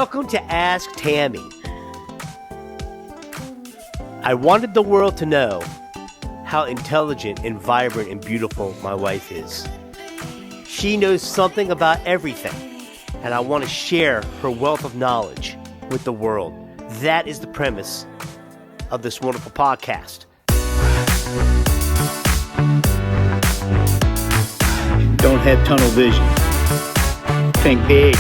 Welcome to Ask Tammy. I wanted the world to know how intelligent and vibrant and beautiful my wife is. She knows something about everything, and I want to share her wealth of knowledge with the world. That is the premise of this wonderful podcast. Don't have tunnel vision. Think big.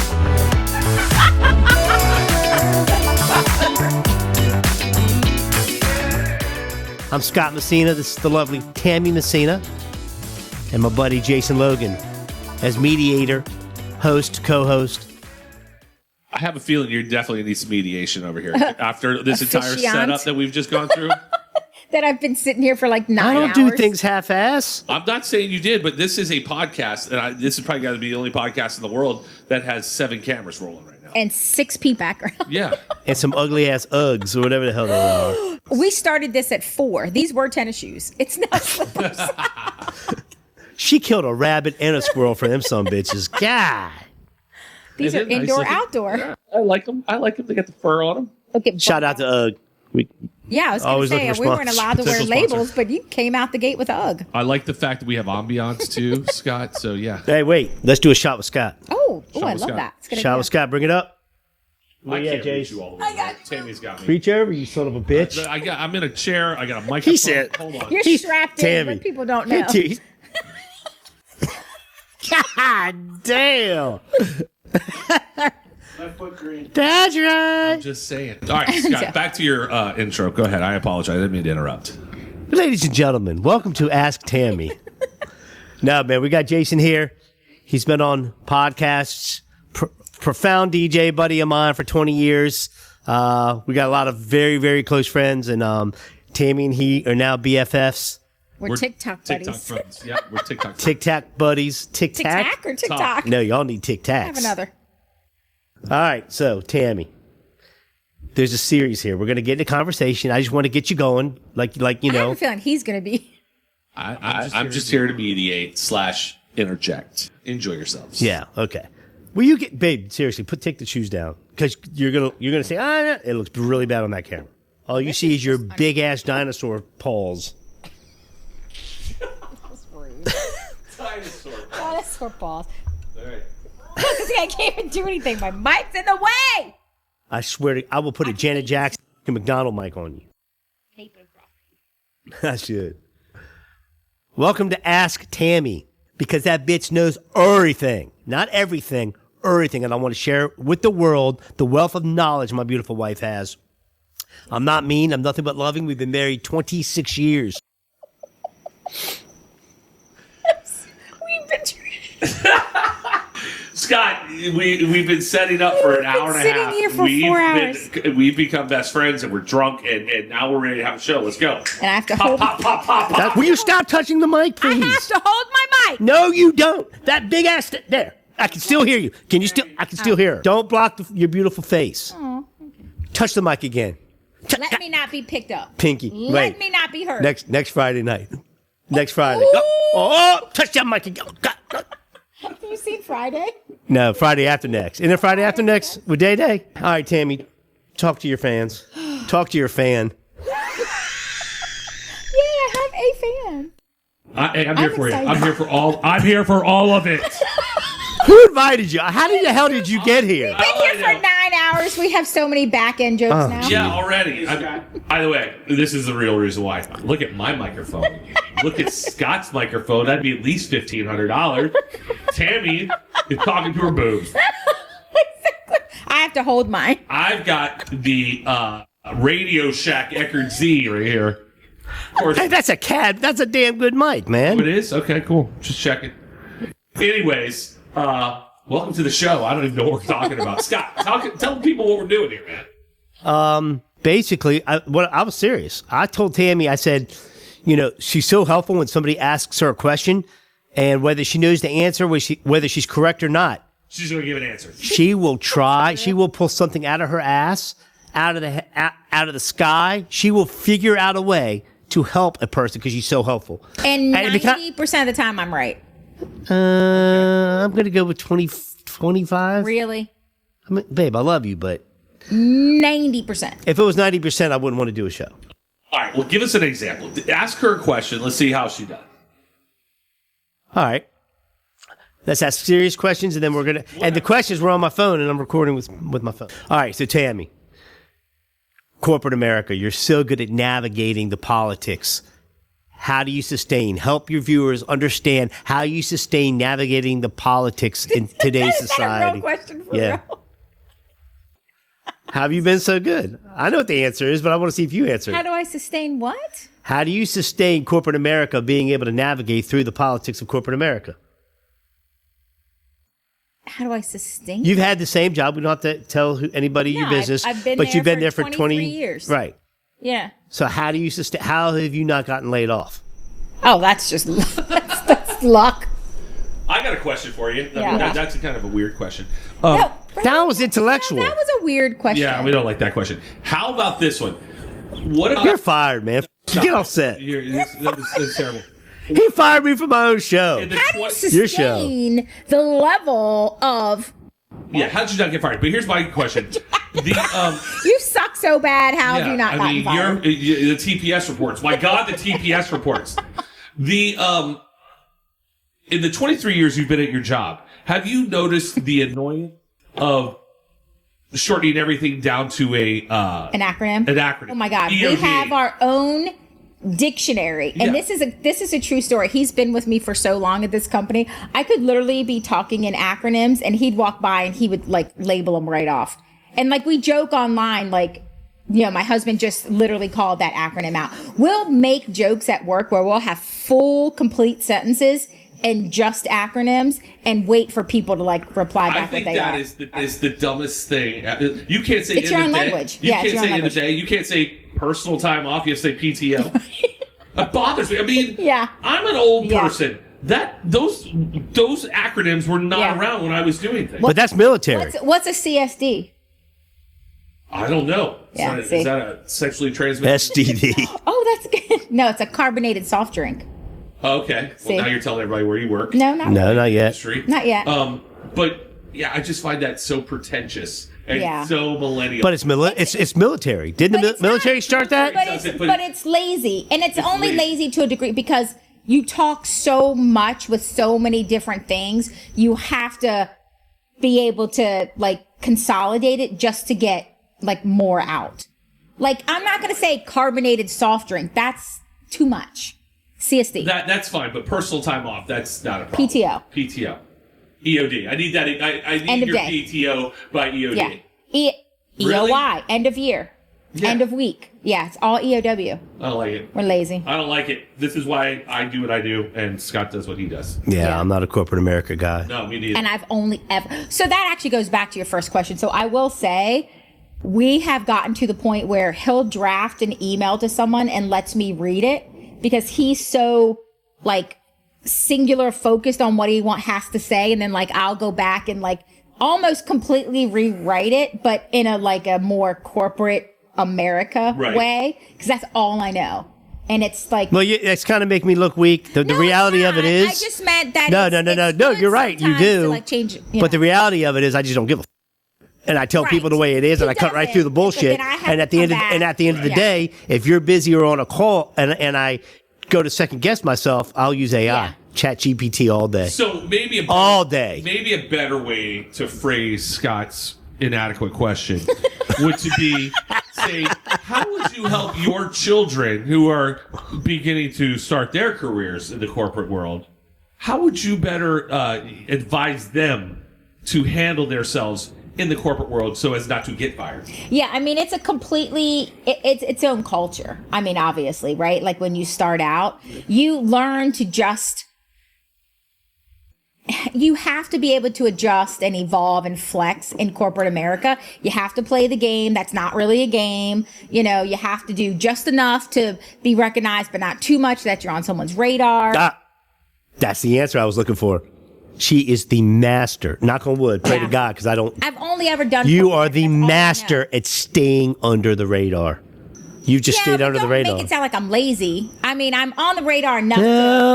I'm Scott Messina. This is the lovely Tammy Messina. And my buddy Jason Logan as mediator, host, co-host. I have a feeling you're definitely need some mediation over here after this entire setup that we've just gone through. That I've been sitting here for like 9 hours. I don't do things half-ass. I'm not saying you did, but this is a podcast, and this is probably got to be the only podcast in the world that has 7 cameras rolling right now. And 6 peep background. Yeah. And some ugly-ass Uggs or whatever the hell they are. We started this at 4. These were tennis shoes. It's not slippers. She killed a rabbit and a squirrel for them some bitches. God. These are indoor, outdoor. Yeah, I like them. They got the fur on them. Okay, Shout out to Ugg. Yeah, I was going to say, we weren't allowed to wear Potential labels, sponsor. but you came out the gate with Ugg. I like the fact that we have ambiance too, Scott. So yeah. Hey, wait. Let's do a shot with Scott. Oh, Shot I with love Scott. that. It's gonna Shot be with Scott. Bring it up. I can't reach Jace. you all the way. I got you. Tammy's got me. Reach over, you son of a bitch. I'm in a chair. I got a microphone. He said- Hold on. You're strapped in, Tammy. but people don't know. God damn. My foot green. That's right. I'm just saying. All right, Scott, back to your intro. Go ahead. I apologize. I didn't mean to interrupt. Ladies and gentlemen, welcome to Ask Tammy. No, man, we got Jason here. He's been on podcasts, profound DJ buddy of mine for 20 years. We got a lot of very, very close friends, and Tammy and he are now BFFs. We're TikTok buddies. TikTok friends. Yeah, we're TikTok friends. Tic Tac buddies. Tic Tic Tac? Tac or TikTok? No, y'all need Tic I Tacs. have another. All right, so Tammy, there's a series here. We're gonna get into conversation. I just want to get you going, like you I have know. a feeling he's going to be. I'm just here to mediate / interject. Enjoy yourselves. Yeah. Okay. Will you get, babe? Seriously, take the shoes down because you're gonna say, it looks really bad on that camera. All you see is your big ass dinosaur paws. That's rude. Dinosaur. Dinosaur balls. All right. See, I can't even do anything. My mic's in the way. I swear to, I will put a Janet Jackson McDonald mic on you. I should. Welcome to Ask Tammy, because that bitch knows everything. Not everything, everything. And I want to share with the world the wealth of knowledge my beautiful wife has. I'm not mean. I'm nothing but loving. We've been married 26 years. We've been Scott, we've been setting up for an hour and a sitting half. here for 4 hours. We've become best friends, and we're drunk, and now we're ready to have a show. Let's go. And I have to hold. Will you stop touching the mic, I please? have to hold my mic. No, you don't. That big ass there. I can still hear you. Can you still? I can still hear her. Don't block your beautiful face. Oh, okay. Touch the mic again. Let me not be picked up. Pinky. Let Wait. me not be heard. Next Friday night. Next Friday. Ooh. Oh, touch that mic again. Have you seen Friday? No, Friday after next. And then Friday after next with Day Day. All right, Tammy, talk to your fans. Talk to your fan. Yeah, I have a fan. I'm here for you. excited. I'm here for all of it. Who invited you? How the hell did you get here? Been here for 9 hours. We have so many back end jokes now. Yeah, already. By the way, this is the real reason why. Look at my microphone. Look at Scott's microphone. That'd be at least $1,500. Tammy is talking to her boobs. I have to hold mine. I've got the Radio Shack Eckerd Z right here. Of course, Hey, that's a cat. That's a damn good mic, man. it is? Okay, cool. Just checking. Anyways, welcome to the show. I don't even know what we're talking about. Scott, tell people what we're doing here, man. Basically, I was serious. I told Tammy, I said, she's so helpful when somebody asks her a question, and whether she knows the answer, whether she's correct or not, She's going to give an answer. she will try. She will pull something out of her ass, out of the sky. She will figure out a way to help a person because she's so helpful. And And it 90% of the time, I'm right. I'm going to go with 20, 25. Really? I mean, babe, I love you, but 90%. if it was 90%, I wouldn't want to do a show. All right, well, give us an example. Ask her a question. Let's see how she does. All right. Let's ask serious questions, and then we're going to... And the questions were on my phone, and I'm recording with my phone. All right, so Tammy, corporate America, you're so good at navigating the politics. How do you sustain? Help your viewers understand how you sustain navigating the politics in today's society. Is that a real question for real? How have you been so good? I know what the answer is, but I want to see if you answer it. How do I sustain what? How do you sustain corporate America being able to navigate through the politics of corporate America? How do I sustain? You've had the same job. We don't have to tell anybody your business. I've been but there you've been for there for 23 years. Right. Yeah. So how do you sustain? How have you not gotten laid off? Oh, that's just that's luck. I got a question for you. Yeah. That's kind of a weird question. No, That was intellectual. that was a weird question. Yeah, we don't like that question. How about this one? What about... You're fired, man. Get off set. That's terrible. He fired me from my own show. In the How do you Your show. sustain the level of... Yeah, how did you not get fired? But here's my question. You suck so bad, how have you not gotten fired? The TPS reports. My God, the TPS reports. In the 23 years you've been at your job, have you noticed the annoyance of shortening everything down to an acronym? An acronym. Oh my God. EOD. We have our own dictionary. And Yeah. this is a true story. He's been with me for so long at this company. I could literally be talking in acronyms and he'd walk by and he would like label them right off. And like we joke online, like, you know, my husband just literally called that acronym out. We'll make jokes at work where we'll have full, complete sentences and just acronyms and wait for people to like reply back I what think they that are. is the dumbest thing. You can't say It's in your the own day. language. You Yeah, it's can't your say own in the language. day. You can't say personal time off. You have to say PTO. It bothers me. I mean, Yeah. I'm an old Yeah. person. Those acronyms were not Yeah. around when I was doing things. But that's military. What's a CSD? I don't know. Yeah, is see? that a sexually transmitted? STD. Oh, that's good. No, it's a carbonated soft drink. Oh, okay. Well, See? now you're telling everybody where you work. No, not No, not yet. Industry. Not yet. But yeah, I just find that so pretentious and Yeah. so millennial. But it's military. Didn't But the it's military not- start that? But it's lazy, and it's only lazy to a degree because you talk so much with so many different things. You have to be able to like consolidate it just to get like more out. Like I'm not gonna say carbonated soft drink. That's too much. CSD. That's fine, but personal time off, that's not a problem. PTO. EOD. I need that. I need End of your day. PTO by EOD. Yeah. Really? EOY. End of year. Yeah. End of week. Yeah, it's all EOW. I don't like it. We're lazy. I don't like it. This is why I do what I do, and Scott does what he does. Yeah, I'm not a corporate America guy. No, me neither. And I've only ever. So that actually goes back to your first question. So I will say, we have gotten to the point where he'll draft an email to someone and lets me read it because he's so like singular focused on what he has to say. And then like I'll go back and like almost completely rewrite it, but in a like a more corporate America Right. way. Cause that's all I know. And it's like, Well, it's kind of make me look weak. The No, reality it's of it not. is. I just meant that. No, it's no. good You're right. You sometimes do. to, like, change it, you But know. the reality of it is, I just don't give a. And I tell people the way it is, and He I cut right doesn't, through the but bullshit. then I have And at to the end, come of, back. and at the end of the Yeah. day, if you're busy or on a call, and I go to second guess myself, I'll use AI, Yeah. Chat GPT all day. So maybe All day. Maybe a better way to phrase Scott's inadequate question would to be say, how would you help your children who are beginning to start their careers in the corporate world? How would you better advise them to handle themselves in the corporate world so as not to get fired? Yeah, I mean, it's a completely, it's its own culture. I mean, obviously, right? Like when you start out, you learn to just, you have to be able to adjust and evolve and flex in corporate America. You have to play the game. That's not really a game. You know, you have to do just enough to be recognized, but not too much that you're on someone's radar. That's the answer I was looking for. She is the master. Knock on wood. Pray Yeah. to God, because I don't. I've only ever done. You corporate. are the That's all I know. master at staying under the radar. You just Yeah, stayed but under the don't radar. make it sound like I'm lazy. I mean, I'm on the radar enough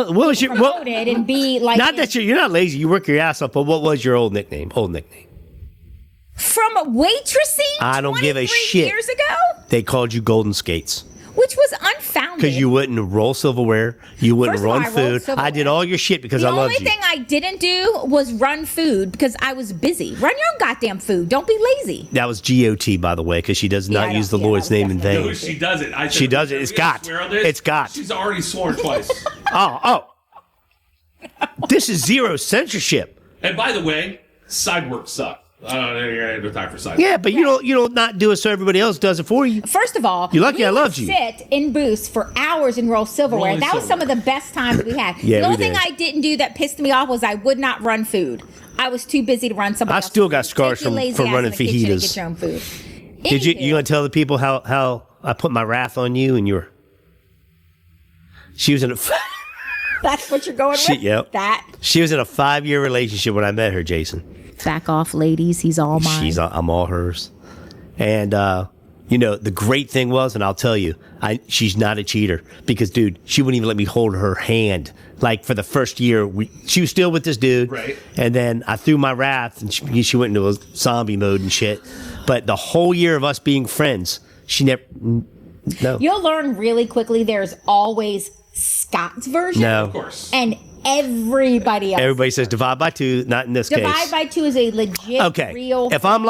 What was to your promote it and be like. Not that you're not lazy. You work your ass off. But what was your old nickname? From waitressing I don't give a 23 shit. years ago? They called you Golden Skates. Which was unfounded. Because you wouldn't roll silverware. You wouldn't First of all, run I rolled food. silverware. I did all your shit because I The loved only you. thing I didn't do was run food because I was busy. Run your own goddamn food. Don't be lazy. That was GOT, by the way, because she does not I use the don't- yeah, Lord's that was name in definitely- vain. No, she doesn't. I said, She does it. "Are It's we gonna got. swear on this?" It's got. She's already sworn twice. Oh. This is zero censorship. And by the way, side work sucked. I don't know. You're gonna have no time for side. Yeah, but you don't not do it so everybody else does it for you. First of all, You're lucky we I would loved you. Sit in booths for hours and roll silverware. Rolling That was some of the best times we had. Yeah, the we only thing did. I didn't do that pissed me off was I would not run food. I was too busy to run somebody I else's still got food. scars Take your from lazy ass running in the kitchen and fajitas. Get your own food. Did you Anywho, gonna tell the people how I put my wrath on you and your? She was in a That's what you're going with? Yep. That. She was in a 5-year relationship when I met her, Jason. Back off, ladies. He's all mine. I'm all hers. And the great thing was, and I'll tell you, she's not a cheater because, dude, she wouldn't even let me hold her hand. Like for the first year, she was still with this dude, Right. And then I threw my wrath, and she went into a zombie mode and shit. But the whole year of us being friends, she never. No. You'll learn really quickly there's always Scott's version. No. Of course. And everybody else. Everybody says divide by 2, not in this Divide case. by 2 is a legit, Okay. real. If I'm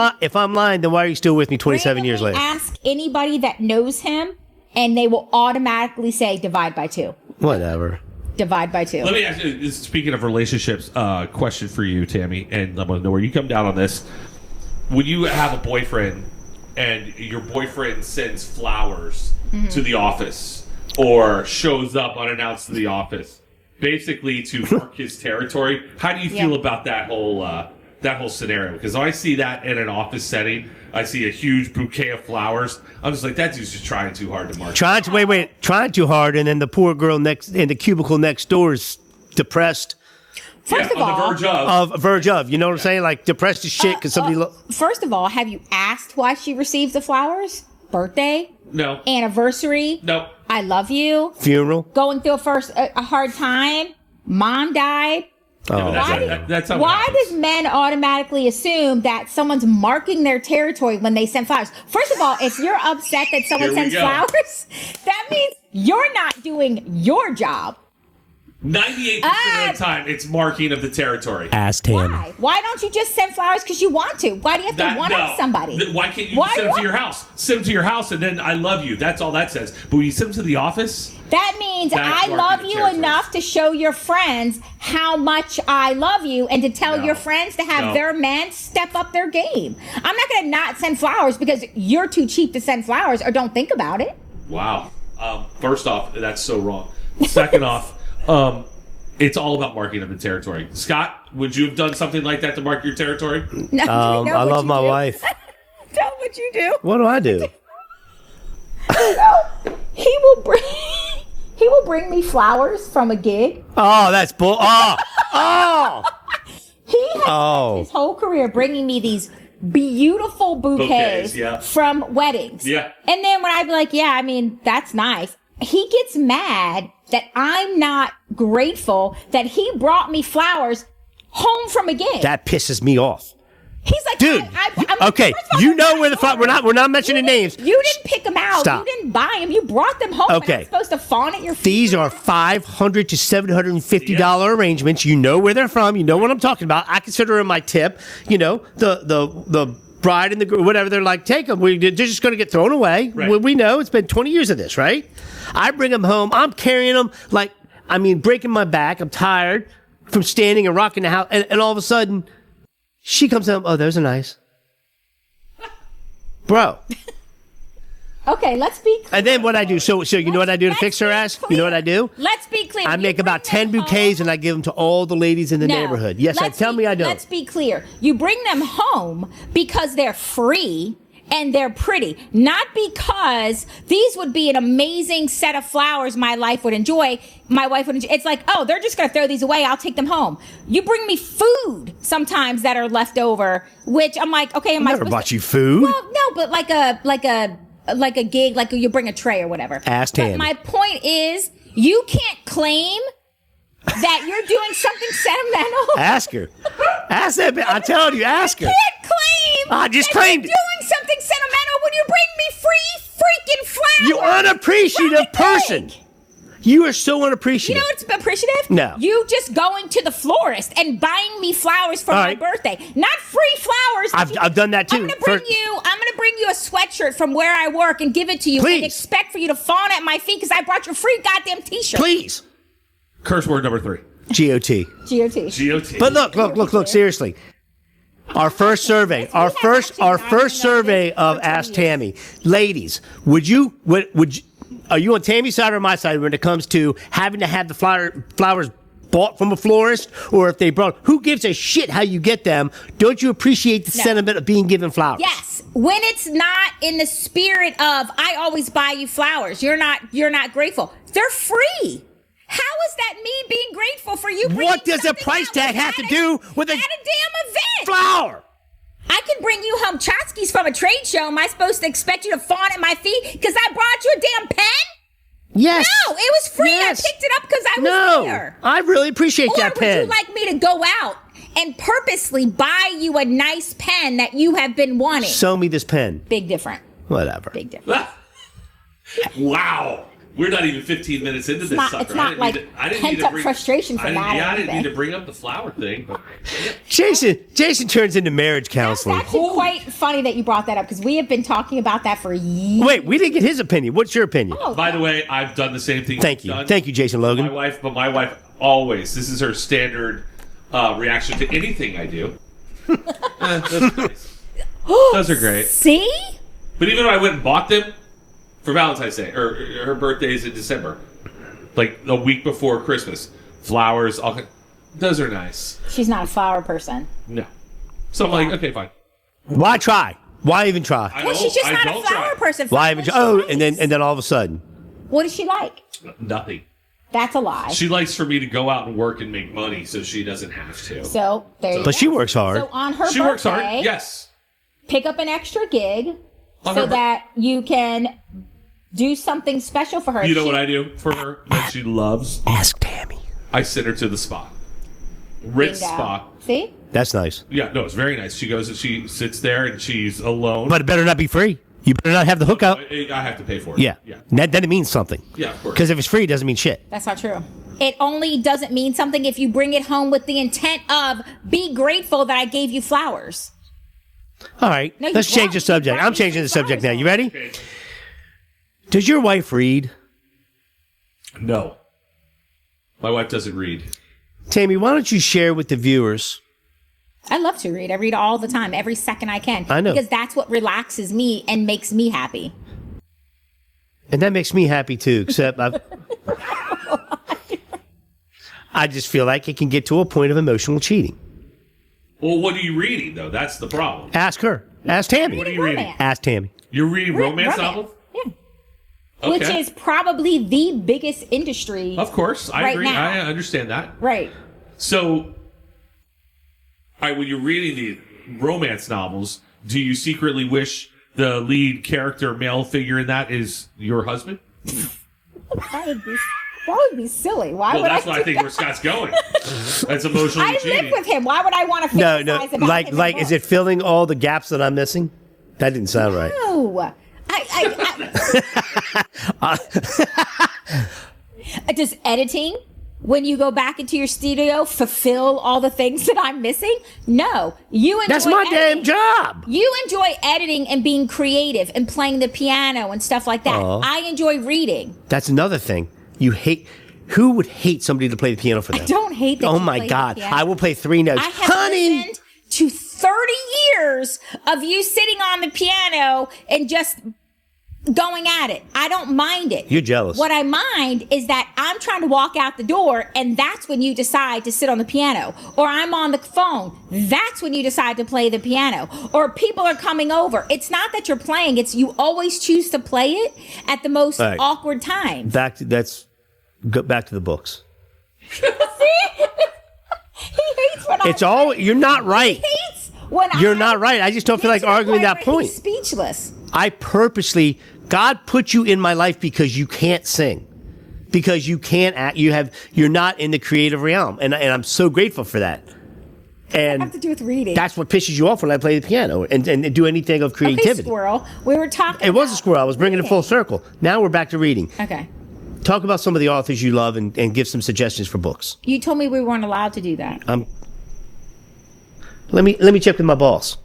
lying, then why are you still with me 27 years Randomly later? Ask anybody that knows him, and they will automatically say divide by 2. Whatever. Divide by 2. Let me ask you, speaking of relationships, question for you, Tammy, and I want to know where you come down on this. When you have a boyfriend and your boyfriend sends flowers to the office or shows up unannounced to the office, basically to mark his territory, how do you feel about that whole scenario? Because when I see that in an office setting, I see a huge bouquet of flowers. I'm just like, that dude's just trying too hard to mark. Trying too hard, and then the poor girl next in the cubicle next door is depressed. First of on all, the verge of. You know what I'm saying? Like depressed as shit because somebody. first of all, have you asked why she receives the flowers? Birthday? No. Anniversary? No. I love you? Funeral. Going through a hard time? Mom died? Oh, That's how it Why happens. does men automatically assume that someone's marking their territory when they send flowers? First of all, if you're upset that someone Here we sends go. flowers, that means you're not doing your job. 98% of the time, it's marking of the territory. Ask Tammy. Why? Why don't you just send flowers because you want to? Why do you have to one up somebody? Why can't you Why send them to what? your house? Send them to your house, and then I love you. That's all that says. But when you send them to the office, That means That's I marking love the you territory. enough to show your friends how much I love you and to tell No. your friends to have No. their men step up their game. I'm not going to not send flowers because you're too cheap to send flowers or don't think about it. wow. First off, that's so wrong. Second off, it's all about marking of the territory. Scott, would you have done something like that to mark your territory? No, you know I what love you my do? wife. Tell what you do. What do I do? He will bring me flowers from a gig. Oh, that's bull. Oh. He has Oh. his whole career bringing me these beautiful bouquets, Bouquets, yeah. from weddings. Yeah. And then when I'd be like, yeah, I mean, that's nice. He gets mad that I'm not grateful that he brought me flowers home from a gig. That pisses me off. He's like, Dude, I'm okay, first of all, you they're know not where the yours. we're not mentioning names. You didn't pick them out. Stop. You didn't buy them. You brought them home. Okay. I'm supposed to fawn at your feet. These are $500 to $750 arrangements. You know where they're from. You know what I'm talking about. I consider them my tip. You know, the bride and the girl, whatever, they're like, take them. They're just going to get thrown away. Right. We know it's been 20 years of this, right? I bring them home. I'm carrying them breaking my back. I'm tired from standing and rocking the house. And all of a sudden, she comes home. Oh, those are nice. Bro. Okay, let's be clear. And then what I do, so you know what I do to Let's fix her be ass? You know what I do? Let's be clear. I You make about bring them 10 bouquets home- and I give them to all the ladies in the No. neighborhood. Yes, tell me I don't. Let's be clear. You bring them home because they're free and they're pretty, not because these would be an amazing set of flowers my wife would enjoy. It's like, oh, they're just going to throw these away. I'll take them home. You bring me food sometimes that are left over, which I'm like, okay, am I Never supposed bought to- you food. Well, no, but like a gig, like you bring a tray or whatever. Ask But Tammy. my point is, you can't claim that you're doing something sentimental. Ask her. Ask that bitch. I'm telling you, ask her. Can't claim I just that claimed you're it. doing something sentimental when you bring me free freaking flowers. You unappreciative What the person. heck? You are so You unappreciative. know what's appreciative? No. You just going to the florist and buying me flowers for All my right. birthday. Not free flowers. I've done that too. I'm gonna bring you a sweatshirt from where I work and give it to you Please. and expect for you to fawn at my feet because I brought you a free goddamn t-shirt. Please. Curse word number 3. GOT. GOT. GOT. But look, seriously. Our first survey, our first survey of Ask Tammy. Ladies, would you are you on Tammy's side or my side when it comes to having to have the flowers bought from a florist, or if they brought, who gives a shit how you get them? Don't you appreciate the sentiment of being given flowers? Yes, when it's not in the spirit of I always buy you flowers. You're not grateful. They're free. How is that me being grateful for you? What does a something price that tag was have to at do with a at a damn event? flower? I can bring you home tchotchkes from a trade show. Am I supposed to expect you to fawn at my feet because I brought you a damn pen? Yes. No, it was free. Yes. I picked it up because I was No, there. I really appreciate Or that would pen. you like me to go out and purposely buy you a nice pen that you have been wanting? Sew me this pen. Big different. Whatever. Big different. Wow. We're not even 15 minutes into this sucker. It's not like pent-up frustration from that. I didn't or need to anything. bring up the flower thing. But Jason turns into marriage It's counseling. actually quite funny that you brought that up because we have been talking about that for years. Wait, we didn't get his opinion. What's your opinion? Oh, by the way, I've done the same thing. Thank you've you. done. Thank you, Jason My Logan. wife always, this is her standard reaction to anything I do. Those are nice. Those are great. See? But even when I went and bought them for Valentine's Day, or her birthday's in December, like a week before Christmas, flowers, those are nice. She's not a flower person. No. So I'm like, okay, fine. Why try? Why even try? I Well, don't- she's just I not a don't flower try. person. Why even? Flowers Oh, she and likes. then all of a sudden, What does she like? Nothing. That's a lie. She likes for me to go out and work and make money so she doesn't have to. So there you go. but she works hard. So on her She birthday, works hard, yes. pick up an extra gig On so her bir- that you can do something special for her. You know what I do for her that she loves? Ask Tammy. I send her to the spa. Ritz Bingo. spa. See? That's nice, Yeah, no, it's very nice. She goes and she sits there and she's alone. but it better not be free. You better not have the hookup. I have to pay for it. Yeah, Yeah. Then it means something. Yeah, of course. Because if it's free, it doesn't mean shit. That's not true. It only doesn't mean something if you bring it home with the intent of be grateful that I gave you flowers. All right, No, you let's change brought- the subject. you brought I'm me changing the some subject now. flowers You ready? Okay. Does your wife read? No. My wife doesn't read. Tammy, why don't you share with the viewers? I love to read. I read all the time, every second I can. I know. Because that's what relaxes me and makes me happy. And that makes me happy too, except I just feel like it can get to a point of emotional cheating. Well, what are you reading, though? That's the problem. Ask her. Ask Tammy. What are you reading? Romance. Ask Tammy. You're reading romance novels? Yeah. Okay. Which is probably the biggest industry. Of course. I right agree. now. I understand that. Right. So, all right, when you're reading the romance novels, do you secretly wish the lead character, male figure in that is your husband? That would be silly. Why Well, would that's I what I do think that? where Scott's going. That's emotionally I cheating. live with him. Why would I want to No, fantasize no. about Like, him like, is it filling all the gaps that I'm missing? That didn't sound right. No. Does editing, when you go back into your studio, fulfill all the things that I'm missing? No. You enjoy That's my editing. damn job. You enjoy editing and being creative and playing the piano and stuff like that. Aw. I enjoy reading. That's another thing. You hate. Who would hate somebody to play the piano for them? I don't hate that. Oh you my play the God! piano. I will play 3 notes. I have Honey. listened to 30 years of you sitting on the piano and just going at it. I don't mind it. You're jealous. What I mind is that I'm trying to walk out the door and that's when you decide to sit on the piano. Or I'm on the phone. That's when you decide to play the piano. Or people are coming over. It's not that you're playing. It's you always choose to play it at the most All right. awkward time. Go back to the books. He hates when It's all. You're not right. hates when You're not right. I just don't feel like arguing that point. He's speechless. I purposely, God put you in my life because you can't sing, because you can't act. You're not in the creative realm, and I'm so grateful for that. And have to do with reading. That's what pisses you off when I play the piano and do anything of creativity. Okay, squirrel. We were talking. It was a squirrel. I was bringing it full circle. Now we're back to reading. Okay. Talk about some of the authors you love and give some suggestions for books. You told me we weren't allowed to do that. Let me check with my boss.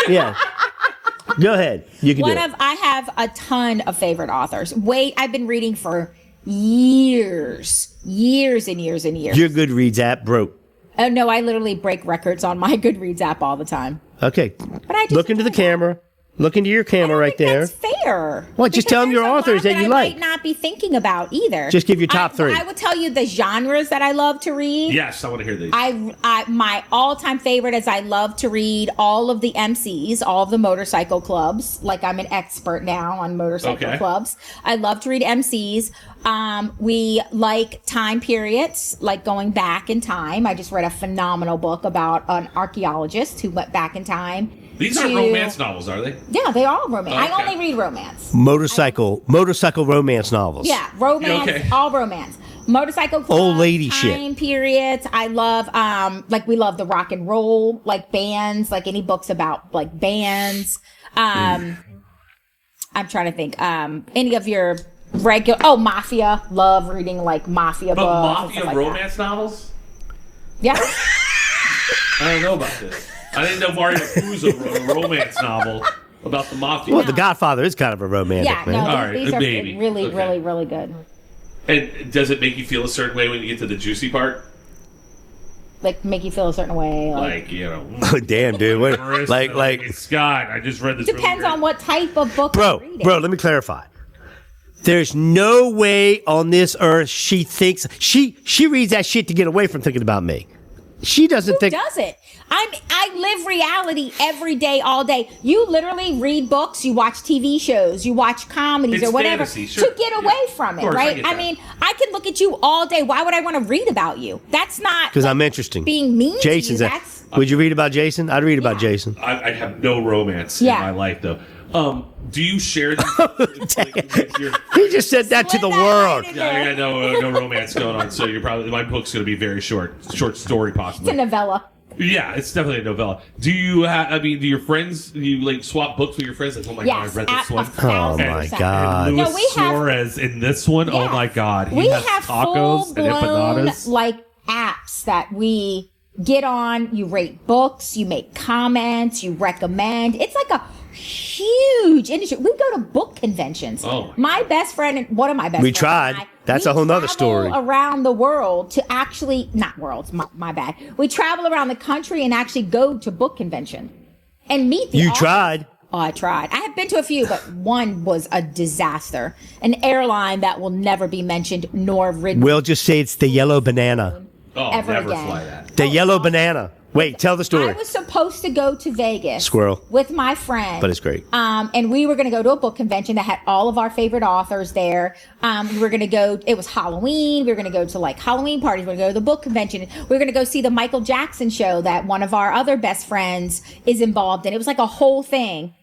Yeah. Go ahead. You can do it. I have a ton of favorite authors. I've been reading for years and years and years. Your Goodreads app broke. Oh no, I literally break records on my Goodreads app all the time. Okay. But I just look into the camera. Look into your camera right there. That's fair. What? Just tell them your authors that you like. I might not be thinking about either. Just give your top three. I would tell you the genres that I love to read. Yes, I want to hear these. My all-time favorite is I love to read all of the MCs, all of the motorcycle clubs. Like I'm an expert now on motorcycle clubs. I love to read MCs. We like time periods, like going back in time. I just read a phenomenal book about an archaeologist who went back in time. These aren't romance novels, are they? Yeah, they are all romance. Okay. I only read romance. Motorcycle romance novels. Yeah, romance, all romance. Motorcycle club, old lady time periods. I love, we love the rock and roll, like bands, like any books about like bands. I'm trying to think. Any of your mafia. Love reading like mafia books. Mafia like romance novels? Yeah. I don't know about this. I didn't know Mario Puzo wrote a romance novel about the mafia. Well, The Godfather is kind of a romantic, man. No, All right, these are maybe. really, really, really good. And does it make you feel a certain way when you get to the juicy part? Like make you feel a certain way, like you know. Oh, damn, dude. What, like Scott, I just read this. Depends on what type of book you're reading. Bro, let me clarify. There's no way on this earth she thinks she reads that shit to get away from thinking about me. She doesn't think. Who does it? I live reality every day, all day. You literally read books, you watch TV shows, you watch comedies It's or whatever fantasy, sure. to get away from it, right? I mean, I can look at you all day. Why would I want to read about you? That's not because I'm interesting. Being mean Jason's to you. That's would you read about Jason? I'd read about Jason. I have no romance in my life, though. Do you share these with your... He just said that to the world. Yeah, I got no romance going on, so my book's going to be very short story possibly. It's a novella. Yeah, it's definitely a novella. Do you do your friends, do you like swap books with your friends? Like, oh my God, I read this one. Oh my God. And Luis Suarez in this one, oh my God. He has tacos and empanadas. Like apps that we get on, you rate books, you make comments, you recommend. It's like a huge industry. We go to book conventions. Oh. My best friend and one of my best friends. We tried. That's a whole nother story. Around the world to actually, not worlds, my bad. We travel around the country and actually go to book convention and meet the authors. Tried. Oh, I tried. I have been to a few, but one was a disaster. An airline that will never be mentioned nor ridden. We'll just say it's the Yellow Banana. Oh, ever never again. fly that. The Yellow Banana. Wait, tell the story. I was supposed to go to Vegas. Squirrel. With my friend. But it's great. And we were going to go to a book convention that had all of our favorite authors there. We were going to go, it was Halloween. We were going to go to like Halloween parties. We were going to go to the book convention. We were going to go see the Michael Jackson show that one of our other best friends is involved in. It was like a whole thing.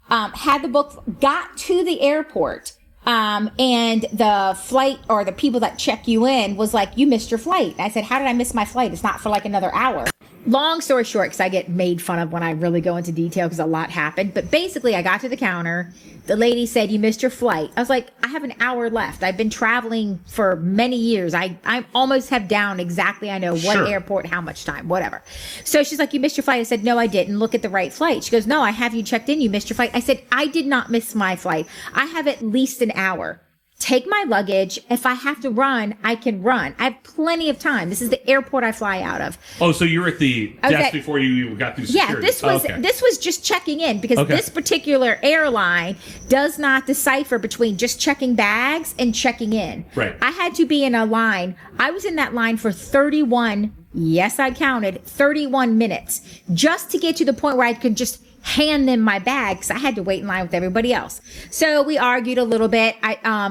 Had the book, got to the airport. And the flight or the people that check you in was like, you missed your flight. I said, how did I miss my flight? It's not for like another hour. Long story short, because I get made fun of when I really go into detail because a lot happened. But basically, I got to the counter. The lady said, you missed your flight. I was like, I have an hour left. I've been traveling for many years. I almost have down exactly, I know what airport, how much time, whatever. So she's like, you missed your flight. I said, no, I didn't. Look at the right flight. She goes, no, I have you checked in. You missed your flight. I said, I did not miss my flight. I have at least an hour. Take my luggage. If I have to run, I can run. I have plenty of time. This is the airport I fly out of. Oh, so you're at the desk before you even got through security. Yeah, this was just checking in because this particular airline does not decipher between just checking bags and checking in. Right. I had to be in a line. I was in that line for 31, yes, I counted, 31 minutes just to get to the point where I could just hand them my bag because I had to wait in line with everybody else. So we argued a little bit.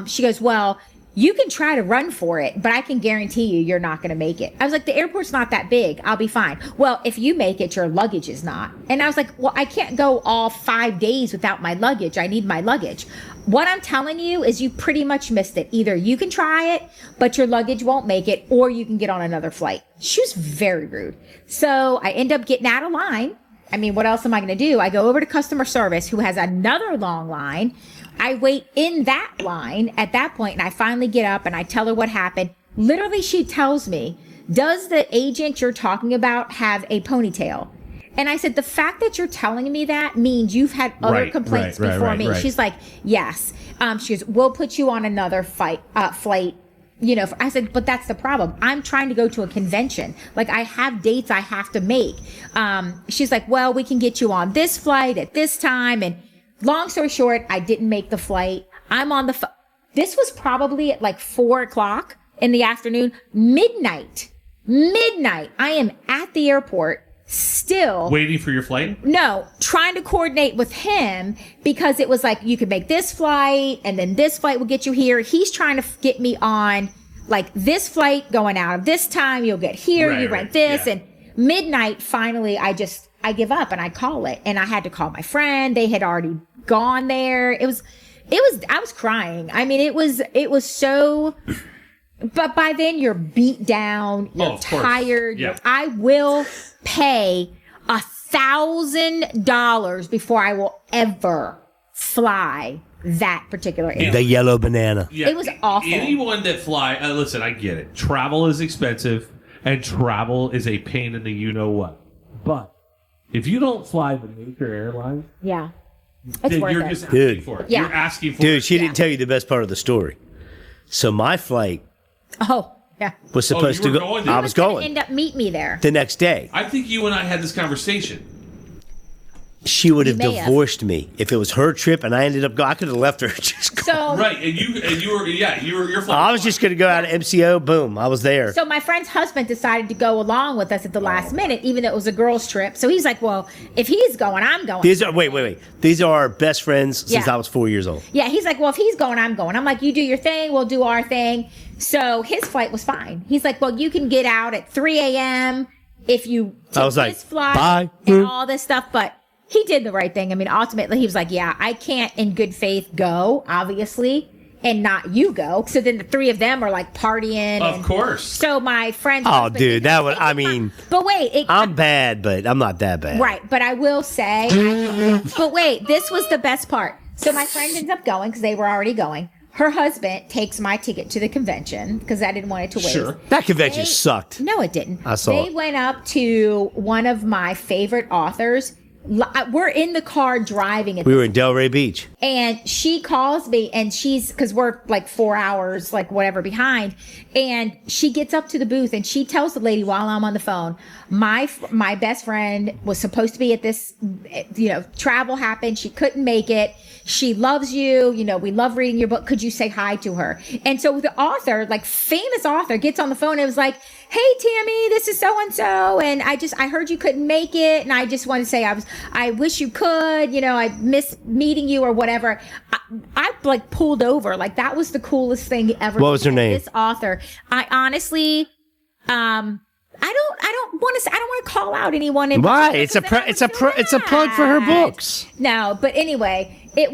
She goes, well, you can try to run for it, but I can guarantee you're not going to make it. I was like, the airport's not that big. I'll be fine. Well, if you make it, your luggage is not. And I was like, well, I can't go all 5 days without my luggage. I need my luggage. What I'm telling you is you pretty much missed it. Either you can try it, but your luggage won't make it, or you can get on another flight. She was very rude. So I end up getting out of line. I mean, what else am I going to do? I go over to customer service, who has another long line. I wait in that line at that point, and I finally get up and I tell her what happened. Literally, she tells me, does the agent you're talking about have a ponytail? And I said, the fact that you're telling me that means you've had other complaints before me. She's like, yes. She goes, we'll put you on another flight. You know, I said, but that's the problem. I'm trying to go to a convention. Like, I have dates I have to make. She's like, well, we can get you on this flight at this time. And long story short, I didn't make the flight. I'm on the this was probably at like 4:00 in the afternoon, midnight. I am at the airport still. Waiting for your flight? No, trying to coordinate with him because it was like, you could make this flight and then this flight will get you here. He's trying to get me on like this flight going out of this time. You'll get here. You rent this. Yeah. And midnight, finally, I give up and I call it. And I had to call my friend. They had already gone there. I was crying. I mean, it was so, but by then you're beat down. You're tired. Yeah. I will pay $1,000 before I will ever fly that particular airline. The yellow banana. Yeah. It was awful. Anyone that fly, listen, I get it. Travel is expensive, and travel is a pain in the you-know-what. But if you don't fly the major airlines, yeah, it's then worth you're it. just asking for it. Yeah. You're asking for it. Dude, she didn't tell you the best part of the story. So my flight was supposed to go. I was going. End up meet me there the next day. I think you and I had this conversation. She would have divorced me if it was her trip, and I ended up going. I could have left her. Right, and you were you're flying. I was just going to go out of MCO. Boom, I was there. So my friend's husband decided to go along with us at the last minute, even though it was a girls' trip. So he's like, "Well, if he's going, I'm going." These are wait. These are our best friends since I was 4 years old. Yeah, he's like, "Well, if he's going, I'm going." I'm like, "You do your thing, we'll do our thing." So his flight was fine. He's like, "Well, you can get out at 3 a.m. if you take this flight bye. And all this stuff." But he did the right thing. I mean, ultimately, he was like, "Yeah, I can't in good faith go, obviously, and not you go." So then the three of them are like partying. Of course. So my friend. Oh, dude, that would. I mean. But wait, I'm bad, but I'm not that bad. Right, but I will say. But wait, this was the best part. So my friend ends up going because they were already going. Her husband takes my ticket to the convention because I didn't want it to waste. Sure. That convention sucked. No, it didn't. I saw They it. went up to one of my favorite authors. We're in the car driving. We were in Delray Beach. And she calls me and because we're like 4 hours, like whatever behind. And she gets up to the booth and she tells the lady while I'm on the phone, my best friend was supposed to be at this, travel happened. She couldn't make it. She loves you. We love reading your book. Could you say hi to her? And so the author, like famous author, gets on the phone and was like, "Hey, Tammy, this is so-and-so. And I heard you couldn't make it. And I just want to say I wish you could, I miss meeting you or whatever." I like pulled over. Like that was the coolest thing ever. What was her name? This author. I honestly, I don't want to call out anyone. Why? It's a plug for her books. No, but anyway, it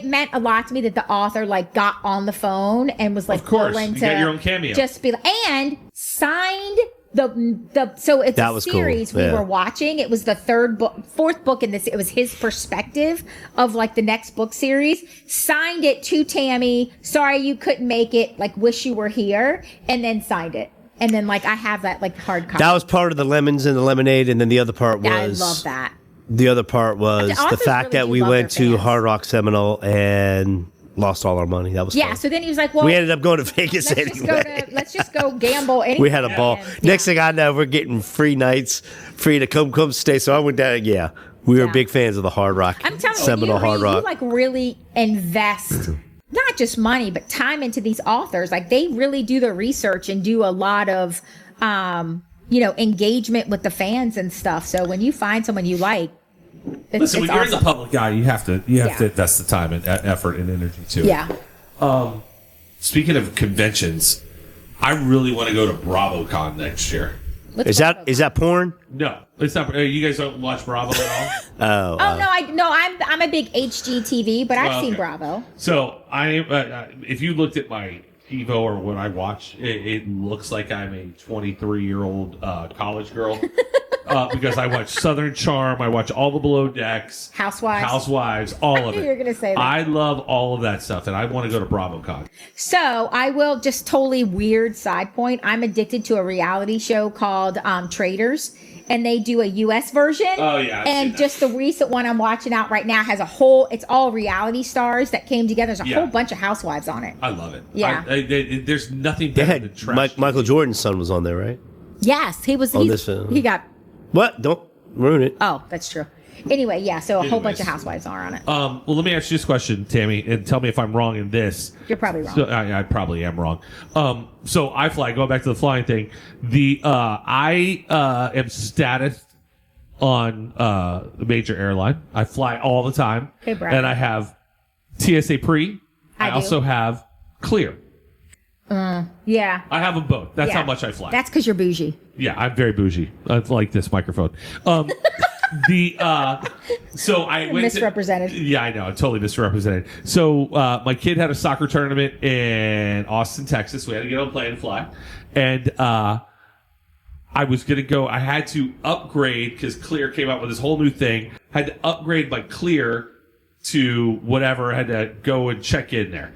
meant a lot to me that the author like got on the phone and was like, of course, willing you to got your own cameo, just be and signed so it's that a was series cool. we were watching. It was the fourth book in this. It was his perspective of like the next book series. Signed it to Tammy. Sorry you couldn't make it. Like wish you were here, and then signed it. And then like I have that like hard copy. That was part of the lemons and the lemonade, and then the other part was. I love that. The other part was the fact that we went to Hard Rock Seminole and lost all our money. That was fun. So then he was like, "Well, we ended up going to Vegas anyway. Let's just go gamble." Anyway. We had a ball. Next thing I know, we're getting free nights, free to come stay. So I went down. Yeah, we were big fans of the Hard Rock. I'm telling Seminole Hard Rock. You like really invest not just money but time into these authors. Like they really do the research and do a lot of engagement with the fans and stuff. So when you find someone you like, listen, when you're awesome. in the public eye, you have to invest the time and effort and energy too. Yeah. Speaking of conventions, I really want to go to BravoCon next year. Is that porn? No, it's not. You guys don't watch Bravo at all? I'm a big HGTV, but I've seen Bravo. So if you looked at my TiVo or what I watch, it looks like I'm a 23-year-old college girl. Because I watch Southern Charm, I watch all the Below Decks, Housewives, all of it. You're gonna say that. I love all of that stuff, and I want to go to BravoCon. So I will just totally weird side point. I'm addicted to a reality show called Traders, and they do a U.S. version. Oh yeah, and just the recent one I'm watching out right now has it's all reality stars that came together. There's a whole bunch of housewives on it. I love it. Yeah, there's nothing better than trash. Michael Jordan's son was on there, right? Yes, he was. On this film. He got. What? Don't ruin it. Oh, that's true. Anyway, yeah, so a whole bunch of housewives are on it. Well, let me ask you this question, Tammy, and tell me if I'm wrong in this. You're probably wrong. So, I probably am wrong. So I fly. Going back to the flying thing, I am status on a major airline. I fly all the time, and I have TSA pre. I also have clear. Yeah. I have them both. That's how much I fly. That's because you're bougie. Yeah, I'm very bougie. I like this microphone. So I went misrepresented. Yeah, I know. I totally misrepresented. So my kid had a soccer tournament in Austin, Texas. We had to get on a plane and fly. And I was going to go. I had to upgrade because Clear came out with this whole new thing. Had to upgrade my Clear to whatever. I had to go and check in there.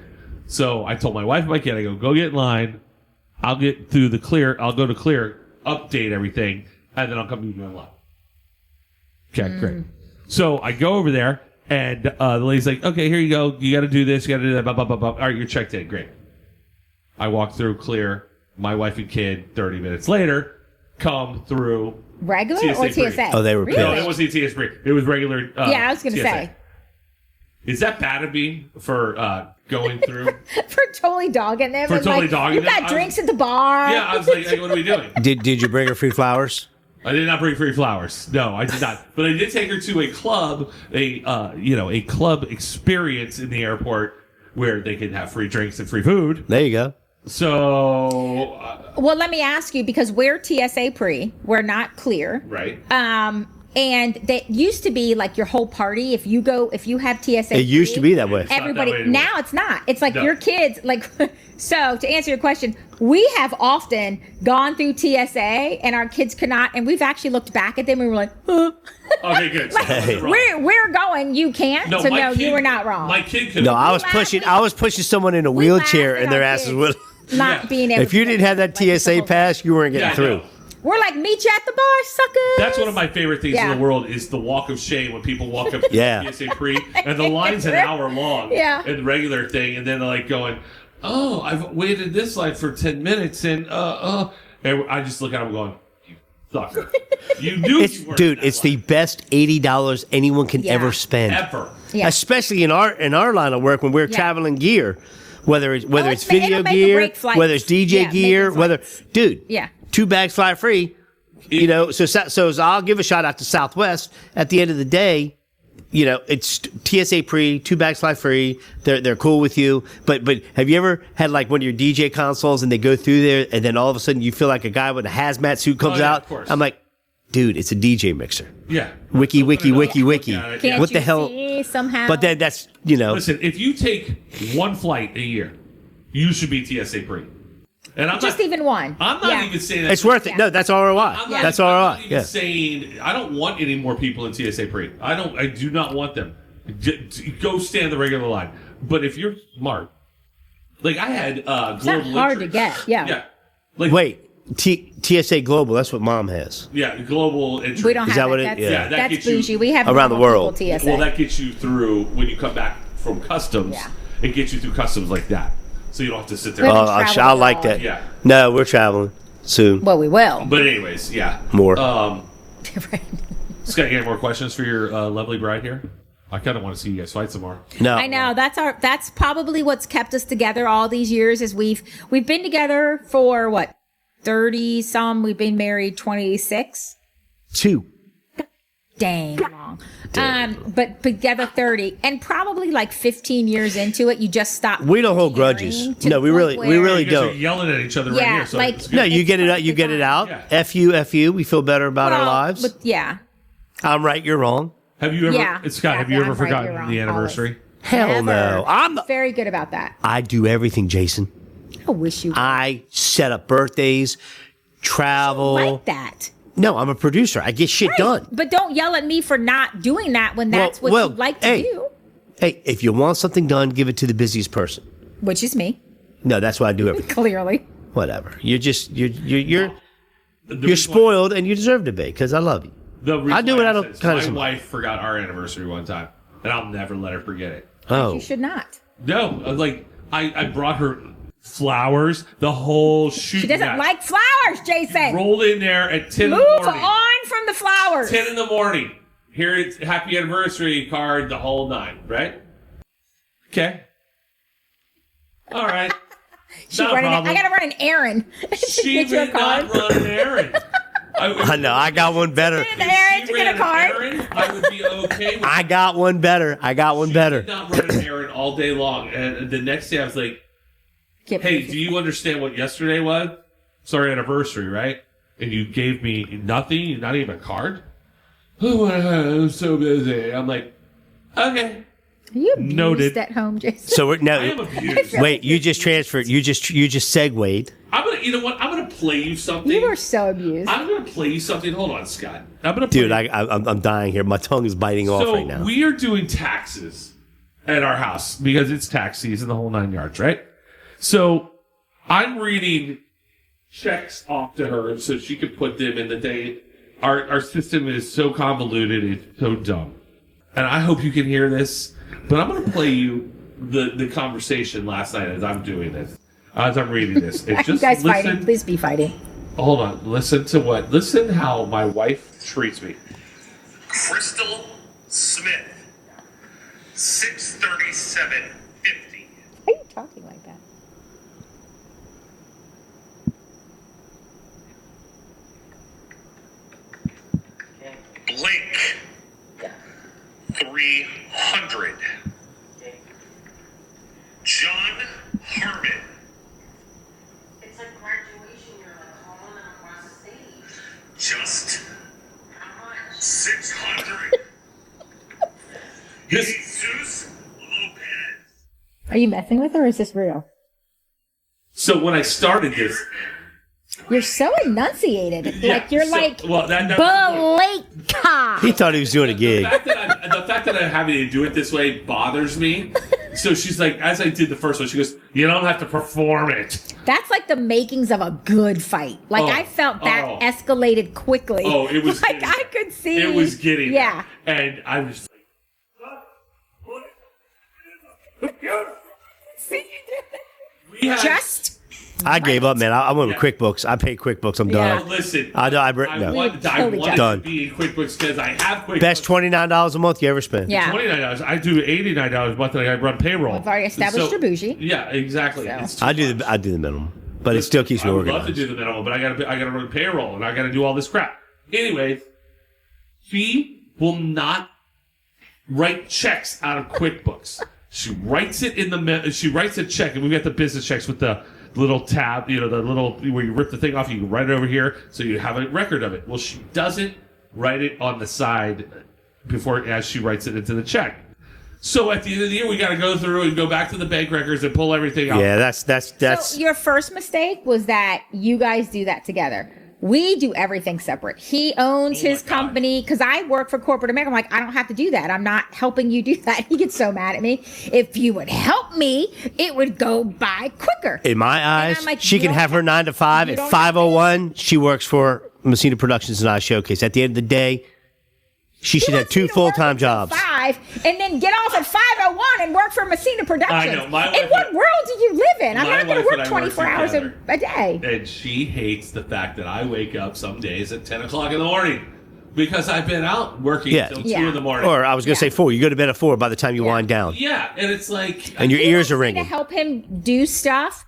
So I told my wife and my kid, I go get in line. I'll get through the Clear. I'll go to Clear, update everything, and then I'll come meet you in line. Okay, great. So I go over there, and the lady's like, okay, here you go. You got to do this. You got to do that. Blah, blah, blah, blah. All right, you're checked in. Great. I walk through Clear. My wife and kid, 30 minutes later, come through. Regular TSA or free. TSA? Oh, they were really? No, it wasn't TSA free. It was regular. Yeah, I was going to say. Is that bad of me for going through? For totally dogging them. For totally dogging them. You got drinks at the bar. Yeah, I was like, what are we doing? Did you bring her free flowers? I did not bring free flowers. No, I did not. But I did take her to a club, a club experience in the airport where they can have free drinks and free food. There you go. So, well, let me ask you, because we're TSA pre, we're not Clear. Right. And that used to be like your whole party. If you have TSA, it used to be that way. Everybody now it's not. It's like your kids. Like, so to answer your question, we have often gone through TSA and our kids could not. And we've actually looked back at them and we were like, huh. Okay, good. So we're going. You can't. No, so no, you were not wrong. My kid could. No, I was pushing someone in a wheelchair and their asses would. Not being able. If you didn't have that TSA pass, you weren't getting through. We're like, meet you at the bar, suckers. That's one of my favorite things in the world is the walk of shame when people walk up to the TSA pre and the line's an hour long. Yeah. And the regular thing, and then they're like going, oh, I've waited this line for 10 minutes, and I just look at them going, you sucker. You knew you weren't. Dude, it's the best $80 anyone can ever spend. Ever. Yeah. Especially in our line of work when we're traveling gear. Whether it's video gear, whether it's DJ gear, dude. Yeah. 2 bags fly free, so I'll give a shout out to Southwest. At the end of the day, it's TSA pre, 2 bags fly free. They're cool with you. But have you ever had like one of your DJ consoles and they go through there and then all of a sudden you feel like a guy with a hazmat suit comes out? Of course. I'm like, dude, it's a DJ mixer. Yeah. Wiki. What Can't the hell? See somehow? But then that's, Listen, if you take one flight a year, you should be TSA pre. And I'm just even one. I'm not even saying that. It's worth it. No, that's ROI. That's ROI. I'm not even saying I don't want any more people in TSA pre. I do not want them. Go stand the regular line. But if you're smart, like I had global. It's not hard insurance. to get. Yeah. Yeah. Like, wait. TSA Global, that's what Mom has. Yeah, global insurance. We don't have that what that. it- yeah. That's bougie. We have around the world. TSA. Well, that gets you through when you come back from customs. Yeah. It gets you through customs like that, so you don't have to sit there. We're Oh, gonna travel I like abroad. that. Yeah. No, we're traveling soon. Well, we will. But anyways, yeah. More. Right. Scott, you got any more questions for your lovely bride here? I kind of want to see you guys fight some more. No, I know that's probably what's kept us together all these years. Is we've been together for what 30 some. We've been married 26. 2. Dang long. But together 30, and probably like 15 years into it, you just stop. We don't hold grudges. No, we really You guys are don't. yelling at each other right Yeah, here. So like- it's good. No, you get it out. You get it out. Yeah. F you. We feel better about our lives. But yeah. I'm right. You're wrong. Have you ever, Yeah. Scott? Have you Yeah, ever I'm right, forgotten you're wrong, the anniversary? Hell Never. no. Very good about that. I do everything, Jason. I wish you I set up birthdays, travel. like that. No, I'm a producer. I get shit done. But don't yell at me for not doing that when that's what you like to do, Hey, if you want something done, give it to the busiest person. which is me, No, that's why I do everything. clearly. Whatever. You're The reason spoiled, and you deserve to be because I love you. The reason I do why it out of said is kindness my of my- wife forgot our anniversary one time, and I'll never let her forget it. Oh, You should not. No, like I brought her flowers, the whole shoot. She doesn't like flowers, Jason. Rolled in there at 10 Move in the morning. on from the flowers. 10 in the morning. Here it's happy anniversary card, the whole nine, right? Okay. All right. Not a I problem. gotta run an errand. She Get you a did not card. run an errand. I know. I got one better. An errand She to get ran a card. an errand, I would be okay with I got one better. Did not run an errand all day long. And the next day I was like, hey, do you understand what yesterday was? It's our anniversary, right? And you gave me nothing, not even a card? Oh, I'm so busy. I'm like, okay. Are you abused Noted. at home, Jason? So we're I am now. abused. Wait, you just transferred. You just segued. You know what? I'm gonna play you something. You were so abused. I'm gonna play you something. Hold on, Scott. I'm gonna play Dude, I'm dying here. My tongue is biting off So right now. we are doing taxes at our house because it's tax season, the whole 9 yards, right? So I'm reading checks off to her so she could put them in the day. Our system is so convoluted, it's so dumb. And I hope you can hear this, but I'm going to play you the conversation last night as I'm doing this, as I'm reading this. It's you just guys listen. fighting? Please be fighting. Hold on. Listen how my wife treats me. Crystal Smith, 637.50. Why are you talking like that? Blake, 300. John Harmon, It's like graduation, you're like calling them across the stage. just How much? 600. This- Jesus Lopez. Are you messing with her or is this real? So when I started this, You're so enunciated. yeah, like you're so- like well, that's the point. Baleka. He thought he was doing a gig. The fact that I'm having to do it this way bothers me. So she's like, as I did the first one, she goes, "You don't have to perform it." That's like the makings of a good fight. Like Oh, I felt that oh. escalated quickly. Oh, it was like getting I could see. It was getting Yeah. there. And I was like, we had, Just I gave up, man. I went with Yeah. QuickBooks. I paid QuickBooks. I'm Yeah. done. listen. I I no. wanted Totally done. to be in QuickBooks because I have QuickBooks. Best $29 a month you ever spent. yeah. $29. I do $89 a month, and I run payroll. We've already established you're bougie. Yeah, exactly. So. It's too I do much. the minimum, but it still keeps me I would love organized. to do the minimum, but I gotta run payroll and I gotta do all this crap. Anyways, she will not write checks out of QuickBooks. She writes it she writes a check, and we got the business checks with the little tab, the little where you rip the thing off, you can write it over here so you have a record of it. Well, she doesn't write it on the side as she writes it into the check. So at the end of the year, we got to go through and go back to the bank records and pull everything out. Yeah, that's So your first mistake was that you guys do that together. We do everything separate. He owns his my God. company because I work for corporate America. I'm like, I don't have to do that. I'm not helping you do that. He gets so mad at me. If you would help me, it would go by quicker. in my eyes. I'm like, She you can don't have her 9 to 5 you at don't 5:01. She works for Messina Productions and I Showcase. At the end of the day, she should have wants me 2 to full-time work until jobs. 5 and then get off at 5:01 and work for Messina Productions. I know, my in wife- what world do you live in? I'm my not going wife to and work I 24 work hours together. a day. And she hates the fact that I wake up some days at 10 o'clock in the morning because I've been out working Yeah. until 2 Yeah. in the morning. Or I was going to say 4. You go to bed at 4 by the time you Yeah. wind down. Yeah, and it's like... And your He ears are wants me ringing. to help him do stuff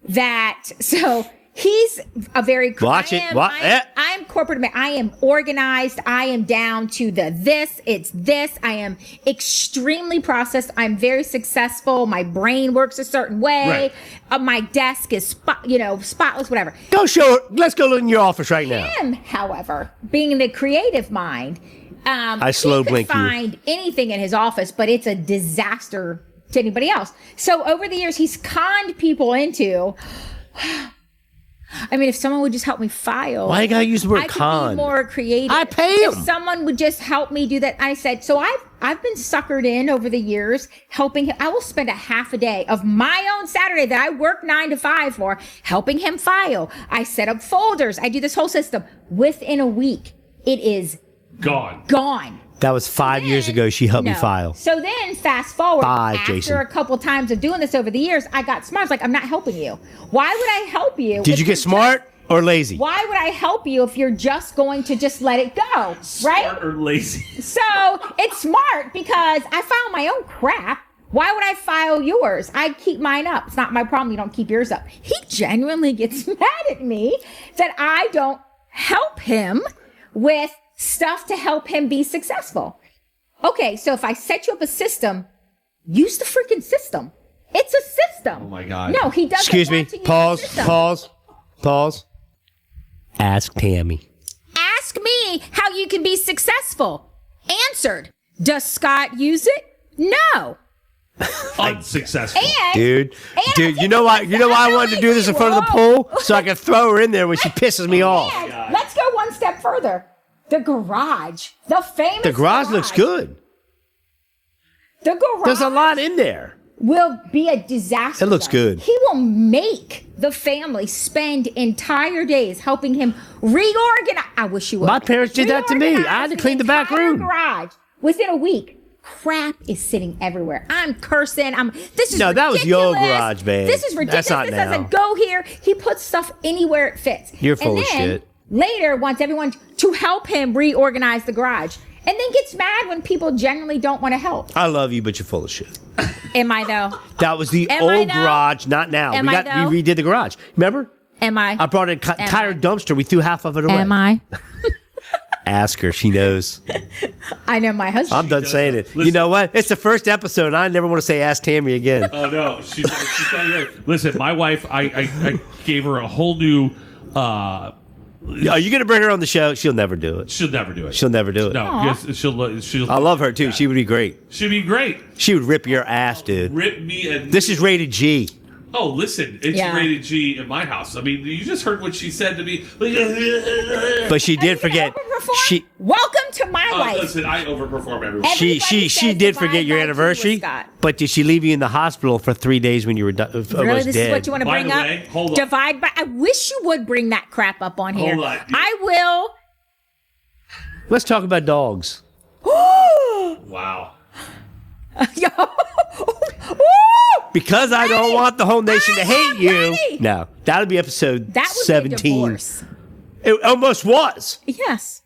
that so He's a very Watch it. I am corporate. I am organized. I am down to the this. It's this. I am extremely processed. I'm very successful. My brain works a certain way. Right. My desk is spotless. Whatever. Let's go look in your office right now. Him, however, being the creative mind, I slow he blink could you. find anything in his office, but it's a disaster to anybody else. So over the years, he's conned people into. I mean, if someone would just help me file. Why you gotta use the word I could con? be more creative. I pay If him. someone would just help me do that. I said, so I've been suckered in over the years helping him. I will spend a half a day of my own Saturday that I work 9 to 5 for helping him file. I set up folders. I do this whole system. Within a week, it is Gone. That was 5 years ago. She helped me file. So then fast forward, after Jason. a couple times of doing this over the years, I got smart. I was like, I'm not helping you. Why would I help you? Did if you you're get smart or lazy? Why would I help you if you're just going to just let it go? Right? Smart or lazy? So it's smart because I file my own crap. Why would I file yours? I keep mine up. It's not my problem. You don't keep yours up. He genuinely gets mad at me that I don't help him with stuff to help him be successful. Okay, so if I set you up a system, use the freaking system. It's a system. Oh my God. No, he doesn't. Excuse me. want to use the system. Pause. Ask Tammy. Ask me how you can be successful. Answered. Does Scott use it? No. Unsuccessful. Dude, you know why I wanted to do this in front of the Whoa. pool? So I could throw her in there when she pisses me off. And let's go one step further. The garage. The famous The garage looks good. The garage There's a lot in there. will be a disaster. It looks though. good. He will make the family spend entire days helping him reorganize. I wish you would. My parents did that to me. I had to clean the back entire room. Garage within a week. Crap is sitting everywhere. I'm cursing. This is No, that was your ridiculous. garage, babe. This is ridiculous. That's not This now. doesn't go here. He puts stuff anywhere it fits. You're full and of then shit. Later wants everyone to help him reorganize the garage. And then gets mad when people generally don't want to help. I love you, but you're full of shit. Am I though? That was the Am I old though? garage, not now. Am I though? We redid the garage. Remember? Am I? I brought in a tire dumpster. We threw half of it away. Am I? Ask her. She knows. I know my husband. I'm done saying it. You Listen. know what? It's the first episode. And I never want to say ask Tammy again. Oh no, she's not right. Listen, my wife, I gave her a whole new. Are you going to bring her on the show? She'll never do it. She'll never do it. She'll never do it. No, because she'll. I love her too. She would be great. She'd be great. She would rip your ass, dude. Rip me and. This is rated G. Oh, listen, it's Yeah. rated G in my house. I mean, you just heard what she said to me. But she did forget. She Welcome to my life. Listen, I overperform everyone. she says did divide forget your by two with anniversary. Scott. But did she leave you in the hospital for 3 days when you were almost Really, this dead? is what you want to By bring the up? way, hold on. Divide by. I wish you would bring that crap up on here. Hold on. I will. Let's talk about dogs. Wow. Yo. Because I don't want the whole nation to hate you. Ready. No, that'll be episode That would 17. be a divorce. It almost was. Yes,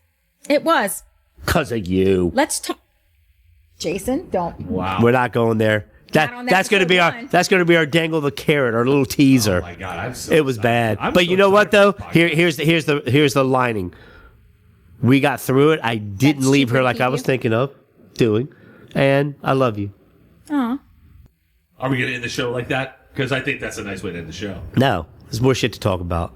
it was. Because of you. Let's talk. Jason, don't. Wow. We're not going there. Not on That's going to be episode one. that's going to be our dangle the carrot, our little teaser. Oh my God, I'm so. It was bad. I'm But so you know what though? tired of this podcast. Here's the lining. We got through it. I didn't That leave her stupid like I was you. thinking of doing. And I love you. Aw. Are we going to end the show like that? Because I think that's a nice way to end the show. No. There's more shit to talk about.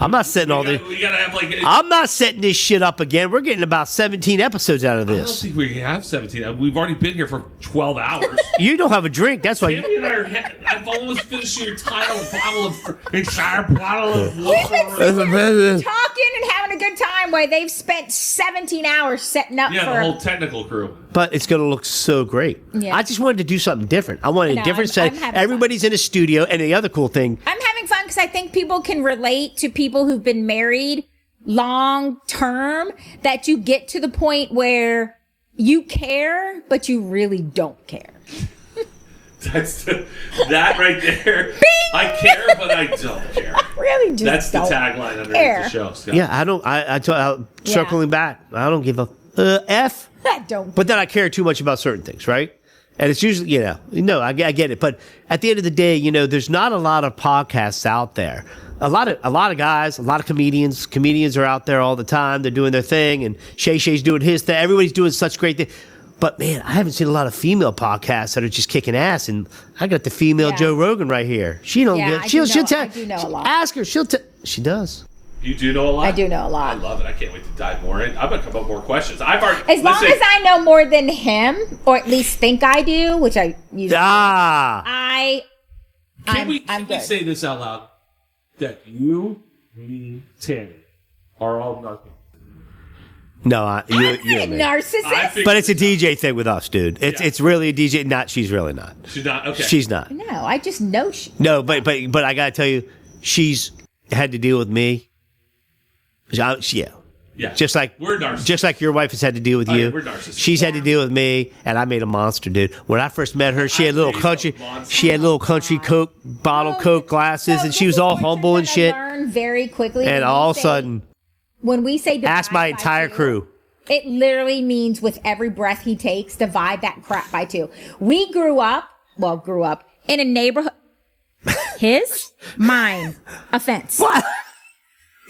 I'm not setting all this. We got to have like. I'm not setting this shit up again. We're getting about 17 episodes out of I don't this. think we have 17. We've already been here for 12 hours. You don't have a drink. That's why. Tammy and I are. I've almost finished your entire bottle of. We've been talking and having a good time while they've spent 17 hours setting up Yeah, for. the whole technical crew. But it's going to look so great. Yeah. I just wanted to do something different. I wanted No, a different I'm set. having Everybody's in a studio. And the other cool thing, I'm having fun because I think people can relate to people who've been married long term, that you get to the point where you care, but you really don't care. That right there. I care, but I don't care. Really just That's the don't tagline underneath care. the show. Scott. yeah, I don't. Circling back, I don't give a F. I don't. But then I care too much about certain things, right? And it's usually, I get it. But at the end of the day, there's not a lot of podcasts out there. A lot of guys, a lot of comedians. Comedians are out there all the time. They're doing their thing, and Shay Shay's doing his thing. Everybody's doing such great things. But man, I haven't seen a lot of female podcasts that are just kicking ass. And I got the female Joe Rogan right here. She don't get. She'll tell. I do know a lot. Ask her. She'll tell. She does. You do know a lot? I do know a lot. I love it. I can't wait to dive more in. I'm going to come up with more questions. I've already... As long as I know more than him, or at least think I do, which I usually Can we good. say this out loud? That you, me, Tammy, are all nothing. No, you I'm not a narcissist. But it's a DJ thing with us, dude. It's really a DJ. She's really not. She's not? Okay. She's not. No, I just know she. No, but I got to tell you, she's had to deal with me. Yeah. Just like we're narcissists. Just like your wife has had to deal with you. Yeah, we're narcissists. She's had to deal with me, and I made a monster, dude. When I first met her, she had little country Coke bottle Coke glasses, and she was all humble and shit. I learned very quickly. And all of a sudden, when we say divide ask my by entire two, crew. It literally means with every breath he takes, divide that crap by two. We grew up in a neighborhood. His, mine, offense. What?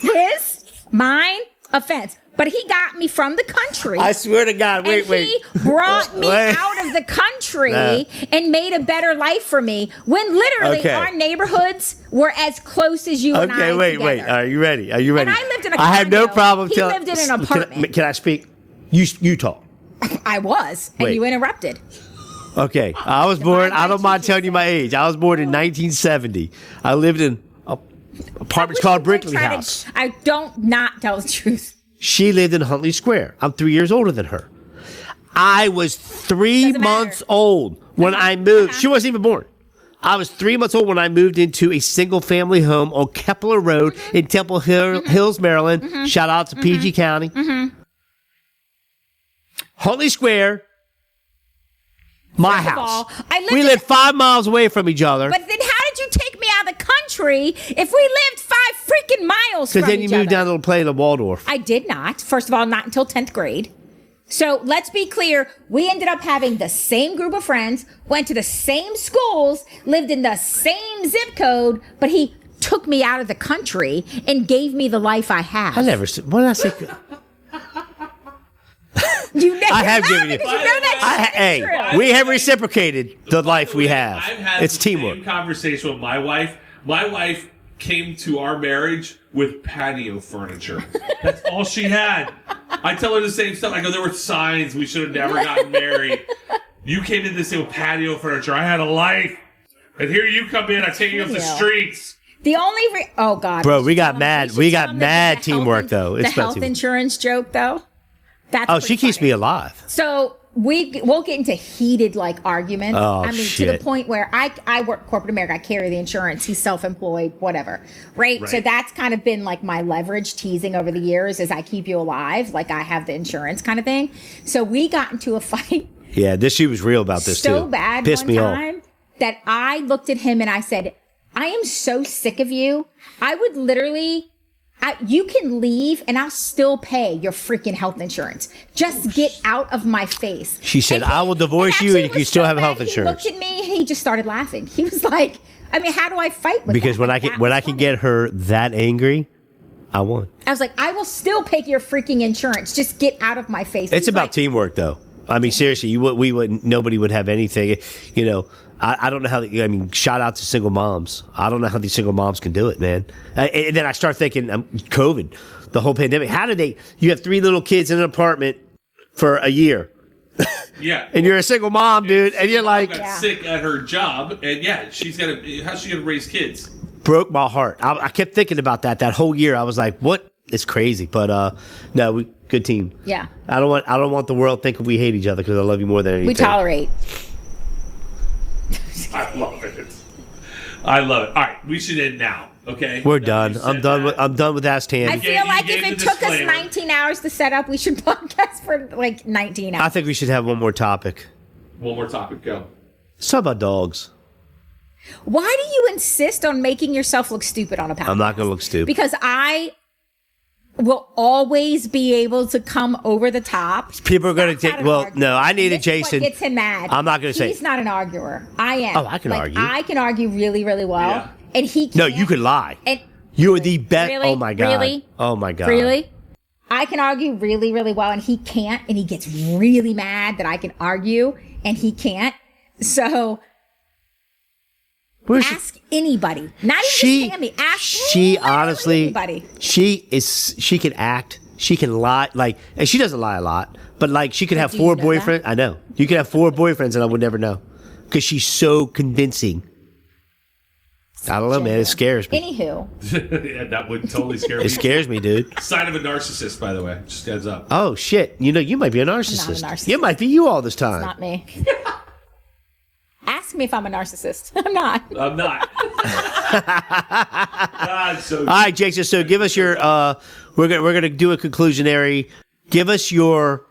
His, mine, offense. But he got me from the country. I swear to God, wait. He brought me out of the country and made a better life for me when literally our neighborhoods were as close as you and I wait. together. Are you ready? And I lived in a condo. I have no problem He lived in an apartment. Can I speak? You talk. I was, and Wait. you interrupted. Okay. I was born, I don't mind telling you my age. I was born in 1970. I lived in apartments called Brickley House. I don't not tell the truth. She lived in Huntley Square. I'm 3 years older than her. I was 3 months old when I moved. She wasn't even born. I was 3 months old when I moved into a single-family home on Kepler Road in Temple Hills, Maryland. Shout out to PG County. Huntley Square, my First of house. all, We lived 5 miles away from each other. But then how did you take me out of the country if we lived 5 freaking miles from Because then you each moved other? down to play in the Waldorf. I did not. First of all, not until 10th grade. So let's be clear. We ended up having the same group of friends, went to the same schools, lived in the same zip code, but he took me out of the country and gave me the life I have. I never said, what did I say? You never I have given you. because you know that's Hey, true. we have reciprocated the life we have. I've had It's the teamwork. same conversation with my wife. My wife came to our marriage with patio furniture. That's all she had. I tell her the same stuff. I go, there were signs we should have never gotten married. You came in this thing with patio furniture. I had a life. And here you come in. I take you off the streets. The only oh god, Bro, we got mad. We got tell them mad the teamwork, though. The It's health teamwork. insurance joke, though. That's Oh, pretty she keeps funny. me alive. So we'll get into heated arguments. Oh, I mean, to shit. the point where I work corporate America. I carry the insurance. He's self-employed, whatever. Right. So that's kind of been like my leverage teasing over the years is I keep you alive. Like I have the insurance kind of thing. So we got into a fight Yeah, she was real about this, too. so bad Pissed one me off. time that I looked at him and I said, I am so sick of you. I would literally... you can leave and I'll still pay your freaking health insurance. Just get out of my face. She said, And I will divorce you and you can still have health He insurance. looked at me and he just started laughing. He was like, I mean, how do I fight with Because that? when Like, I that can was funny. get her that angry, I won. I was like, I will still pay your freaking insurance. Just get out of my face. It's He's about like, teamwork, though. I mean, seriously, we wouldn't. Nobody would have anything. You know, I don't know how. I mean, shout out to single moms. I don't know how these single moms can do it, man. And then I start thinking, COVID, the whole pandemic. How did they? You have 3 little kids in an apartment for a year. Yeah. And you're a single mom, dude, and you're like, got sick at her job, and how's she gonna raise kids? broke my heart. I kept thinking about that whole year. I was like, what? It's crazy, but no, good team. Yeah. I don't want the world thinking we hate each other because I love you more than anything. We tolerate. I love it. I love it. All right, we should end now. Okay, We're Now done. you said I'm done that. with. I'm done with Ask Tammy. I feel like you if gave it the took us disclaimer. 19 hours to set up, we should podcast for like 19 hours. I think we should have one more topic. One more topic. Go. Let's talk about dogs. Why do you insist on making yourself look stupid on a podcast? I'm not going to look stupid. Because will always be able to come over the top. People are going to Scott's not take. an Well, arguer. no, I needed This is what Jason. gets him mad. I'm not going to say. He's not an arguer. I am. Oh, I can argue. I can argue really, really well, Yeah. and he can't. No, you could lie. And You are the best. Really? Oh my god. Really? Oh my god. Really? I can argue really, really well, and he can't, and he gets really mad that I can argue, and he can't. So Where's she? ask anybody, not even She, just Tammy. Ask she honestly, anybody. she can act, she can lie, like, and she doesn't lie a lot, but like, she could have do you 4 know boyfriends. I know. You could have 4 boyfriends and I would never know. Because she's so convincing. I don't know, man. It scares me. Anywho, Yeah, that would totally scare me. It scares me, dude. Sign of a narcissist, by the way. Just heads up. Oh, shit. You know, you might be a narcissist. narcissist. You might be you all this time. not me. Ask me if I'm a narcissist. I'm not. I'm not. God, so All right, Jason. So give us your. We're gonna do a conclusionary. Give us your.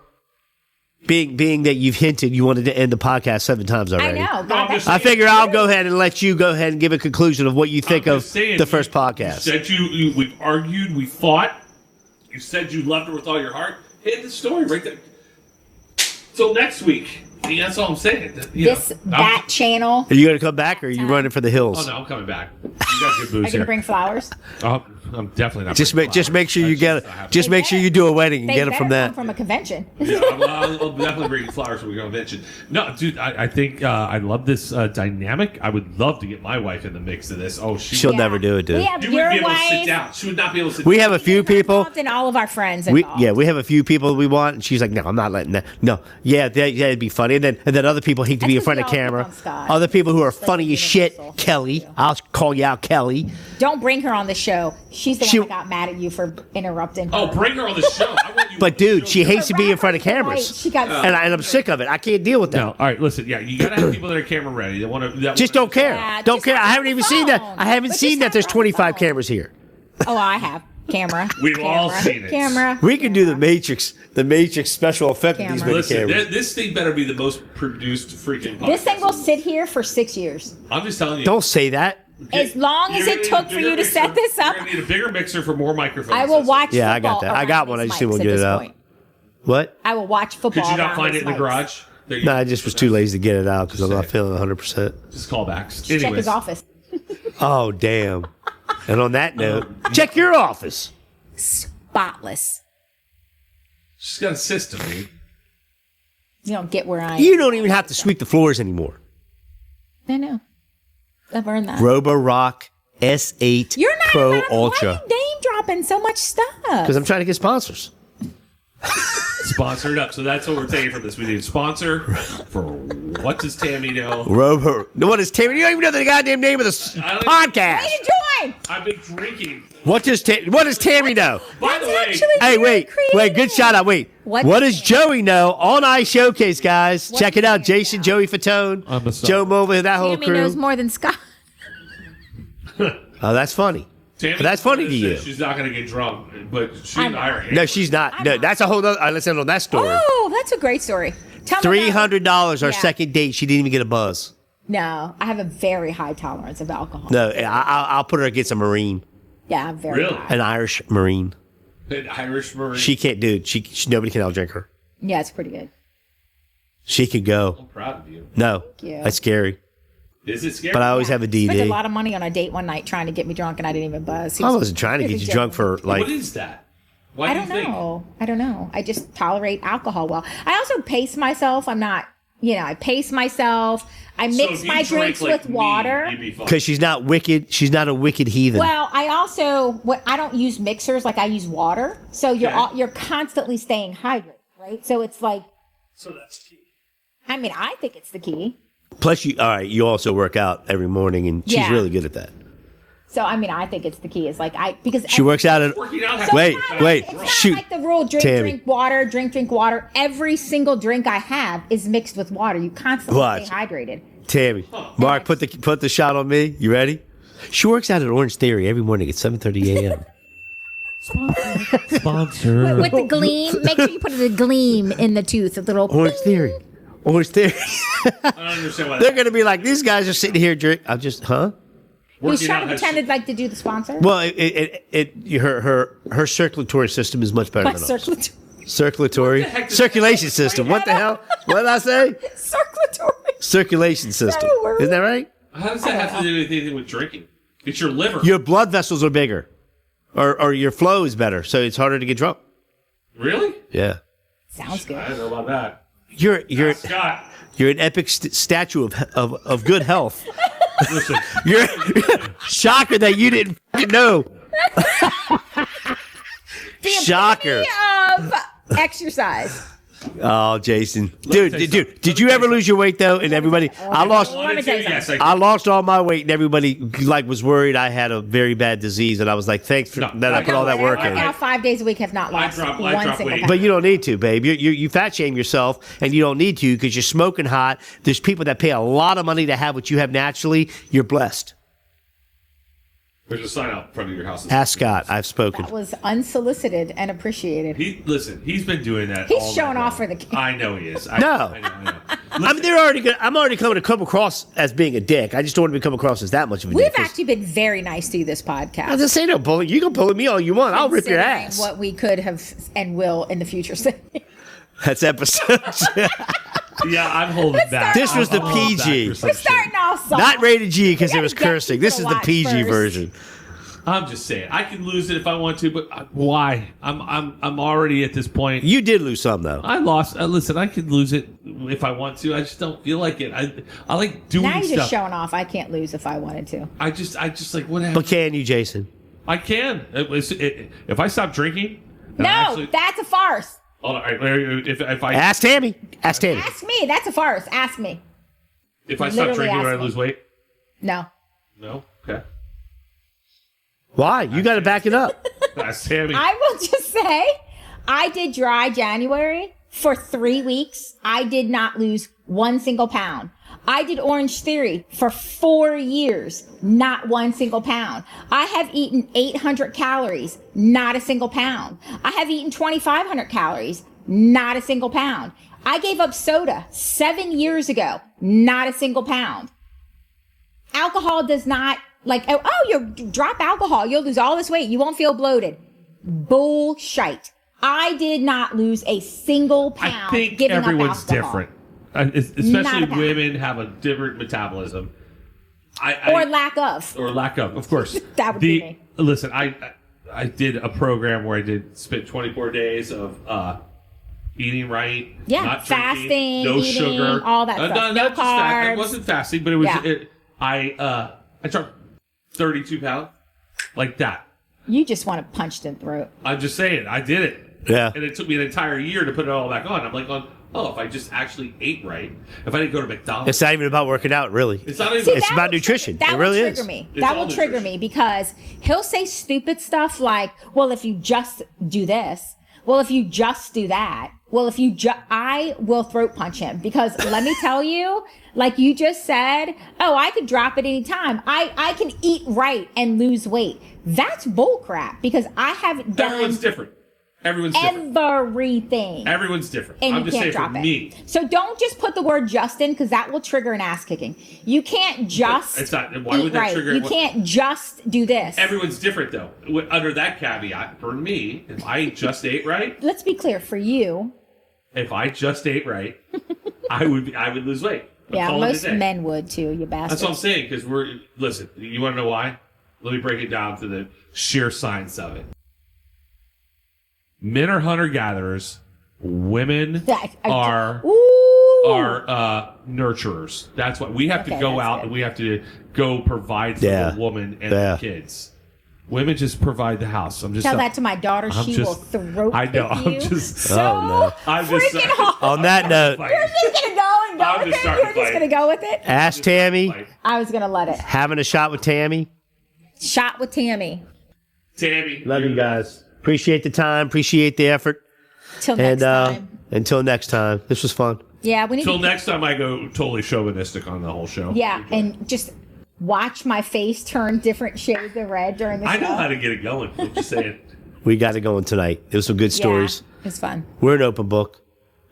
Being that you've hinted you wanted to end the podcast 7 times I already. know. No, I'm God, just I that's- figure I'll go ahead and let you go ahead and give a conclusion of what you think I'm of just saying, the first You podcast. said we've argued, we fought. You said you loved her with all your heart. Hit the story right there. Till next week. I mean, that's all I'm saying. that channel. Are you going to come back or are you running for the hills? Oh no, I'm coming back. You got good Are booze you gonna here. bring flowers? Oh, I'm definitely not. Just bringing make make sure you flowers. get I have just to- make sure you do a wedding and They get it better from come that. from a convention. Yeah, I'll definitely bring you flowers when we go to convention. No, dude, I think I love this dynamic. I would love to get my wife in the mix of this. Oh, She'll never do it, dude. We have You your wouldn't be able to sit wife. down. She would not be able to sit We down. have a few people. Involved and all of our friends. We Involved. we have a few people we want, and she's like, no, I'm not letting that. No, it'd be funny, and then other people hate to be in That's front of 'cause we all camera. pick on Scott. Other people who are funny as shit, universal. Kelly. I'll call you out, Kelly. Don't bring her on the show. She's the She- one that got mad at you for interrupting her. Oh, bring her on the show. I want you But on the dude, show. she hates to be in front of Right, cameras, she got and I'm sick of it. I can't deal with that. No, all right. Listen, yeah, you gotta have people that are camera ready. That want to. Just don't care. Yeah, Don't just care. have I it haven't on even the seen that. phone. I haven't But seen just that have there's it on the 25 phone. cameras here. Oh, I have camera. We've all Camera. seen it. Camera. We can do the Matrix special effect of these Camera. video Listen, cameras. this thing better be the most produced freaking. This podcast. thing will sit here for 6 years. I'm just telling you. Don't say that. As long as You're it gonna took need a for you bigger to set mixer. this up, You're gonna need a bigger mixer for more microphones. I will watch. Yeah, I got football that. I got around one. I these just didn't mics want at to get this it out. point. What? I will watch football. Could you not around find these it in the mics. garage? There you No, go. I just was too lazy to get it out because I'm not feeling 100%. Just callbacks. Check Anyways, his office. Oh, damn. And on that note, check your office. Spotless. she's got a system, dude. You don't get where I am. You don't even have to sweep the floors anymore. I know. I've earned that. Roborock S8 You're not Pro allowed- Ultra. Why are you name dropping so much stuff? Because I'm trying to get sponsors. Sponsored up. So that's what we're taking from this. We need a sponsor for what does Tammy know? What is Tammy? You don't even know the goddamn name of the I don't- podcast. Way to join! I've been drinking. What does Tammy know? By the That's way, actually Hey, very wait, good shout out. Wait, What what does does Joey know? On Ice Showcase, guys. Check it does out. Tammy Jason, know? Joey Fatone, I'm a star. Joe Mova, that whole Tammy knows crew. more than Scott. Oh, that's funny. Tammy That's funny to you. She's not going to get drunk, but she and I are. No, she's not. No, that's a whole other. Let's end on that story. Oh, that's a great story. Tell me about- $300 our Yeah. second date. She didn't even get a buzz. No, I have a very high tolerance of alcohol. No, I'll put her against a Marine, Yeah, I'm very Really? high. an Irish Marine. An Irish Marine. She can't do it. Nobody can outdrink her. Yeah, it's pretty good. She could go. I'm proud of you. No, you. that's scary. Is it scary? But I always have a Spent a DD. lot of money on a date one night trying to get me drunk, and I didn't even buzz. He I was wasn't trying to really get you drunk for like. What is that? Why I do don't you think? know. I don't know. I just tolerate alcohol well. I also pace myself. I'm not, I pace myself. I So mix if you my drank drinks like with me, water. you'd be fine. Because she's not wicked. She's not a wicked heathen. Well, I also I don't use mixers, like I use water. So Okay. you're constantly staying hydrated, right? So it's like, So that's key. I mean, I think it's the key. Plus, you also work out every morning, and she's Yeah. really good at that. So I mean, I think it's the key. It's like because She works out at. Working out. So Wait, it's not wait, It's not shoot. like the rule: Tammy. drink water, drink water. Every single drink I have is mixed with water. You constantly Watch. stay hydrated. Tammy, Mark, put the shot on me. You ready? She works out at Orange Theory every morning at 7:30 a.m. Sponsor. With the gleam, make sure you put the gleam in the tooth. A little Orange bing. Theory. Orange Theory. I don't understand why. They're gonna be like, these guys are sitting here drink. I'm just, huh? He's Working trying out to has pretend like to do the sponsor. Well, her circulatory system is much better My than ours. circulatory. Circulation system. What the hell? What did I say? Circulatory. Circulation system. a word? Isn't that right? How does that have to do with anything with drinking? It's your liver. Your blood vessels are bigger, or your flow is better, so it's harder to get drunk. Really? Yeah. Sounds I good. don't know about that. You're Scott, an epic statue of good health. listen. You're shocker that you didn't fucking know. Shocker. Of exercise. Oh, Jason, dude, did you ever lose your weight though? And everybody, I lost. Let me tell you Yes, I lost all my weight, and everybody like was worried I had a very bad disease, and I was like, "Thanks for No, that. I put all that I work work in." out 5 days a week. Have not lost drop one single weight. pound. But you don't need to, babe. You fat shame yourself, and you don't need to because you're smoking hot. There's people that pay a lot of money to have what you have naturally. You're blessed. There's a sign out in front of your house. Ask Scott. I've spoken. That was unsolicited and appreciated. He's been doing that. He's all showing night off long. for the camera. I know he is. I No. know. I mean, I'm already coming to come across as being a dick. I just don't want to come across as that much of a We've dick. 'Cause actually been very nice through this podcast. I just say no bully. You can bully me all you want. I'll rip your Considering ass. What we could have and will in the future say. That's episode. Yeah, I'm holding back. This was the I'm holding PG. back for some We're shit. starting off soft. Not rated G because We it was gotta get cursing. people This to is the watch PG first. version. I'm just saying, I can lose it if I want to, but why? I'm already at this point. You did lose some though. I lost. Listen, I can lose it if I want to. I just don't feel like it. I like doing Now you're stuff. just showing off. I can't lose if I wanted to. I just like whatever. But can you, Jason? I can. If I stop drinking. and No, I actually, that's a farce. all right, if I Ask Tammy. Ask Tammy. Ask me. That's a farce. Ask me. if I stop literally drinking, would I ask me. lose weight? No. No. Okay. Why? You got to back it up. That's Tammy. I will just say, I did dry January for 3 weeks. I did not lose one single pound. I did Orange Theory for 4 years, not one single pound. I have eaten 800 calories, not a single pound. I have eaten 2,500 calories, not a single pound. I gave up soda 7 years ago, not a single pound. Alcohol does not you drop alcohol, you'll lose all this weight, you won't feel bloated. Bullshit. I did not lose a single pound. I think giving everyone's up alcohol. different. Not a Especially pound. women have a different metabolism. Or lack of. Or lack of course. That would be me. Listen, I did a program where I spent 24 days of eating right, Yeah, not fasting, drinking, no eating, sugar, all that stuff. not No just that. carbs. It wasn't fasting, but it was. Yeah. I dropped 32 pounds, like that. You just want to punch in the throat. I'm just saying, I did it. Yeah. And it took me an entire year to put it all back on. I'm like, if I just actually ate right, if I didn't go to McDonald's, It's not even about working out, really. it's not even. See, It's that about would nutrition. That It really would trigger is. me. It's That all will trigger nutrition. me because he'll say stupid stuff like, well, if you just do this, well, if you just do that, well, if you I will throat punch him because let me tell you, like you just said, oh, I could drop it any time. I can eat right and lose weight. That's bull crap because I have done Everyone's different. Everyone's different. everything. Everyone's different. And I'm you just saying can't for drop it. me. So don't just put the word just in because that will trigger an ass kicking. You can't just It's not. Why would eat that right. trigger? You can't just do this. Everyone's different though. Under that caveat, for me, if I just ate right, Let's be clear for you. if I just ate right, I would lose weight. I'm Yeah, calling it most a day. men would too, you bastard. That's what I'm saying. Because listen. You want to know why? Let me break it down to the sheer science of it. Men are hunter gatherers. Women are nurturers. That's why we have to Okay, go that's out good. and we have to go provide for Yeah. the woman and Yeah. the kids. Women just provide the house. I'm just Tell that to my daughter. I'm She just- will throat I know, kick I'm you just- so Oh, no. I'm just- freaking hard. On that note, Like, You're just gonna go and go I'm with just it. starting You're to just fight. gonna go with it. ask Tammy. like, I was gonna let it. Having a shot with Tammy. Shot with Tammy. Tammy, Love you guys. Appreciate the time. Appreciate the effort. Till And next time. until next time, this was fun. Yeah, we need Till to. next time, I go totally chauvinistic on the whole show. Yeah, and just watch my face turn different shades of red during the show. I know how to get it going. I'm just saying. We got it going tonight. It was some good stories. Yeah, it's fun. We're an open book.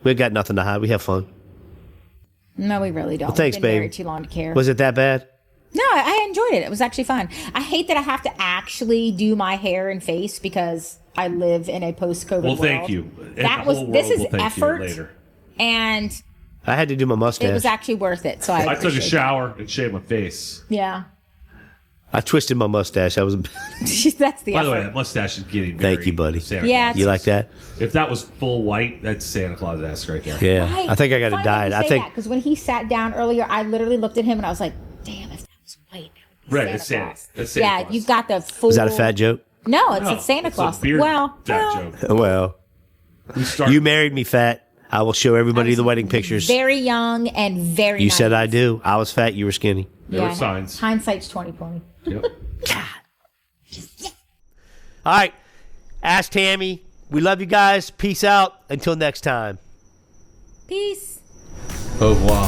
We got nothing to hide. We have fun. No, we really don't. Well, thanks, We've been babe. married too long to care. Was it that bad? No, I enjoyed it. It was actually fun. I hate that I have to actually do my hair and face because I live in a post-COVID Well, world. thank you. And That the was whole this world is will thank you effort, later. and I had to do my mustache. it was actually worth it. So I took a appreciate shower and shaved my face. that. Yeah, I twisted my mustache. I was. that's the By the way, effort. that mustache is getting very Thank you, buddy. Santa Yeah, Claus. You like that? If that was full white, that's Santa Claus-esque right there. Yeah. Right. I think I got to dye it. I think. because when he sat down earlier, I literally looked at him and I was like, "Damn, if that was white." Right, Santa it's Santa. Claus. That's Santa Yeah, Claus. you've got the full. Was that a fat joke? No, it's No, a Santa it's Claus. A beard well, fat joke. Well, We start, you married me fat. I will show everybody the wedding pictures. very young and very. You said I naive. do. I was fat. You were skinny. There were signs. Hindsight's 20/20. Yep. All right. Ask Tammy. We love you guys. Peace out. Until next time. Peace. Au revoir.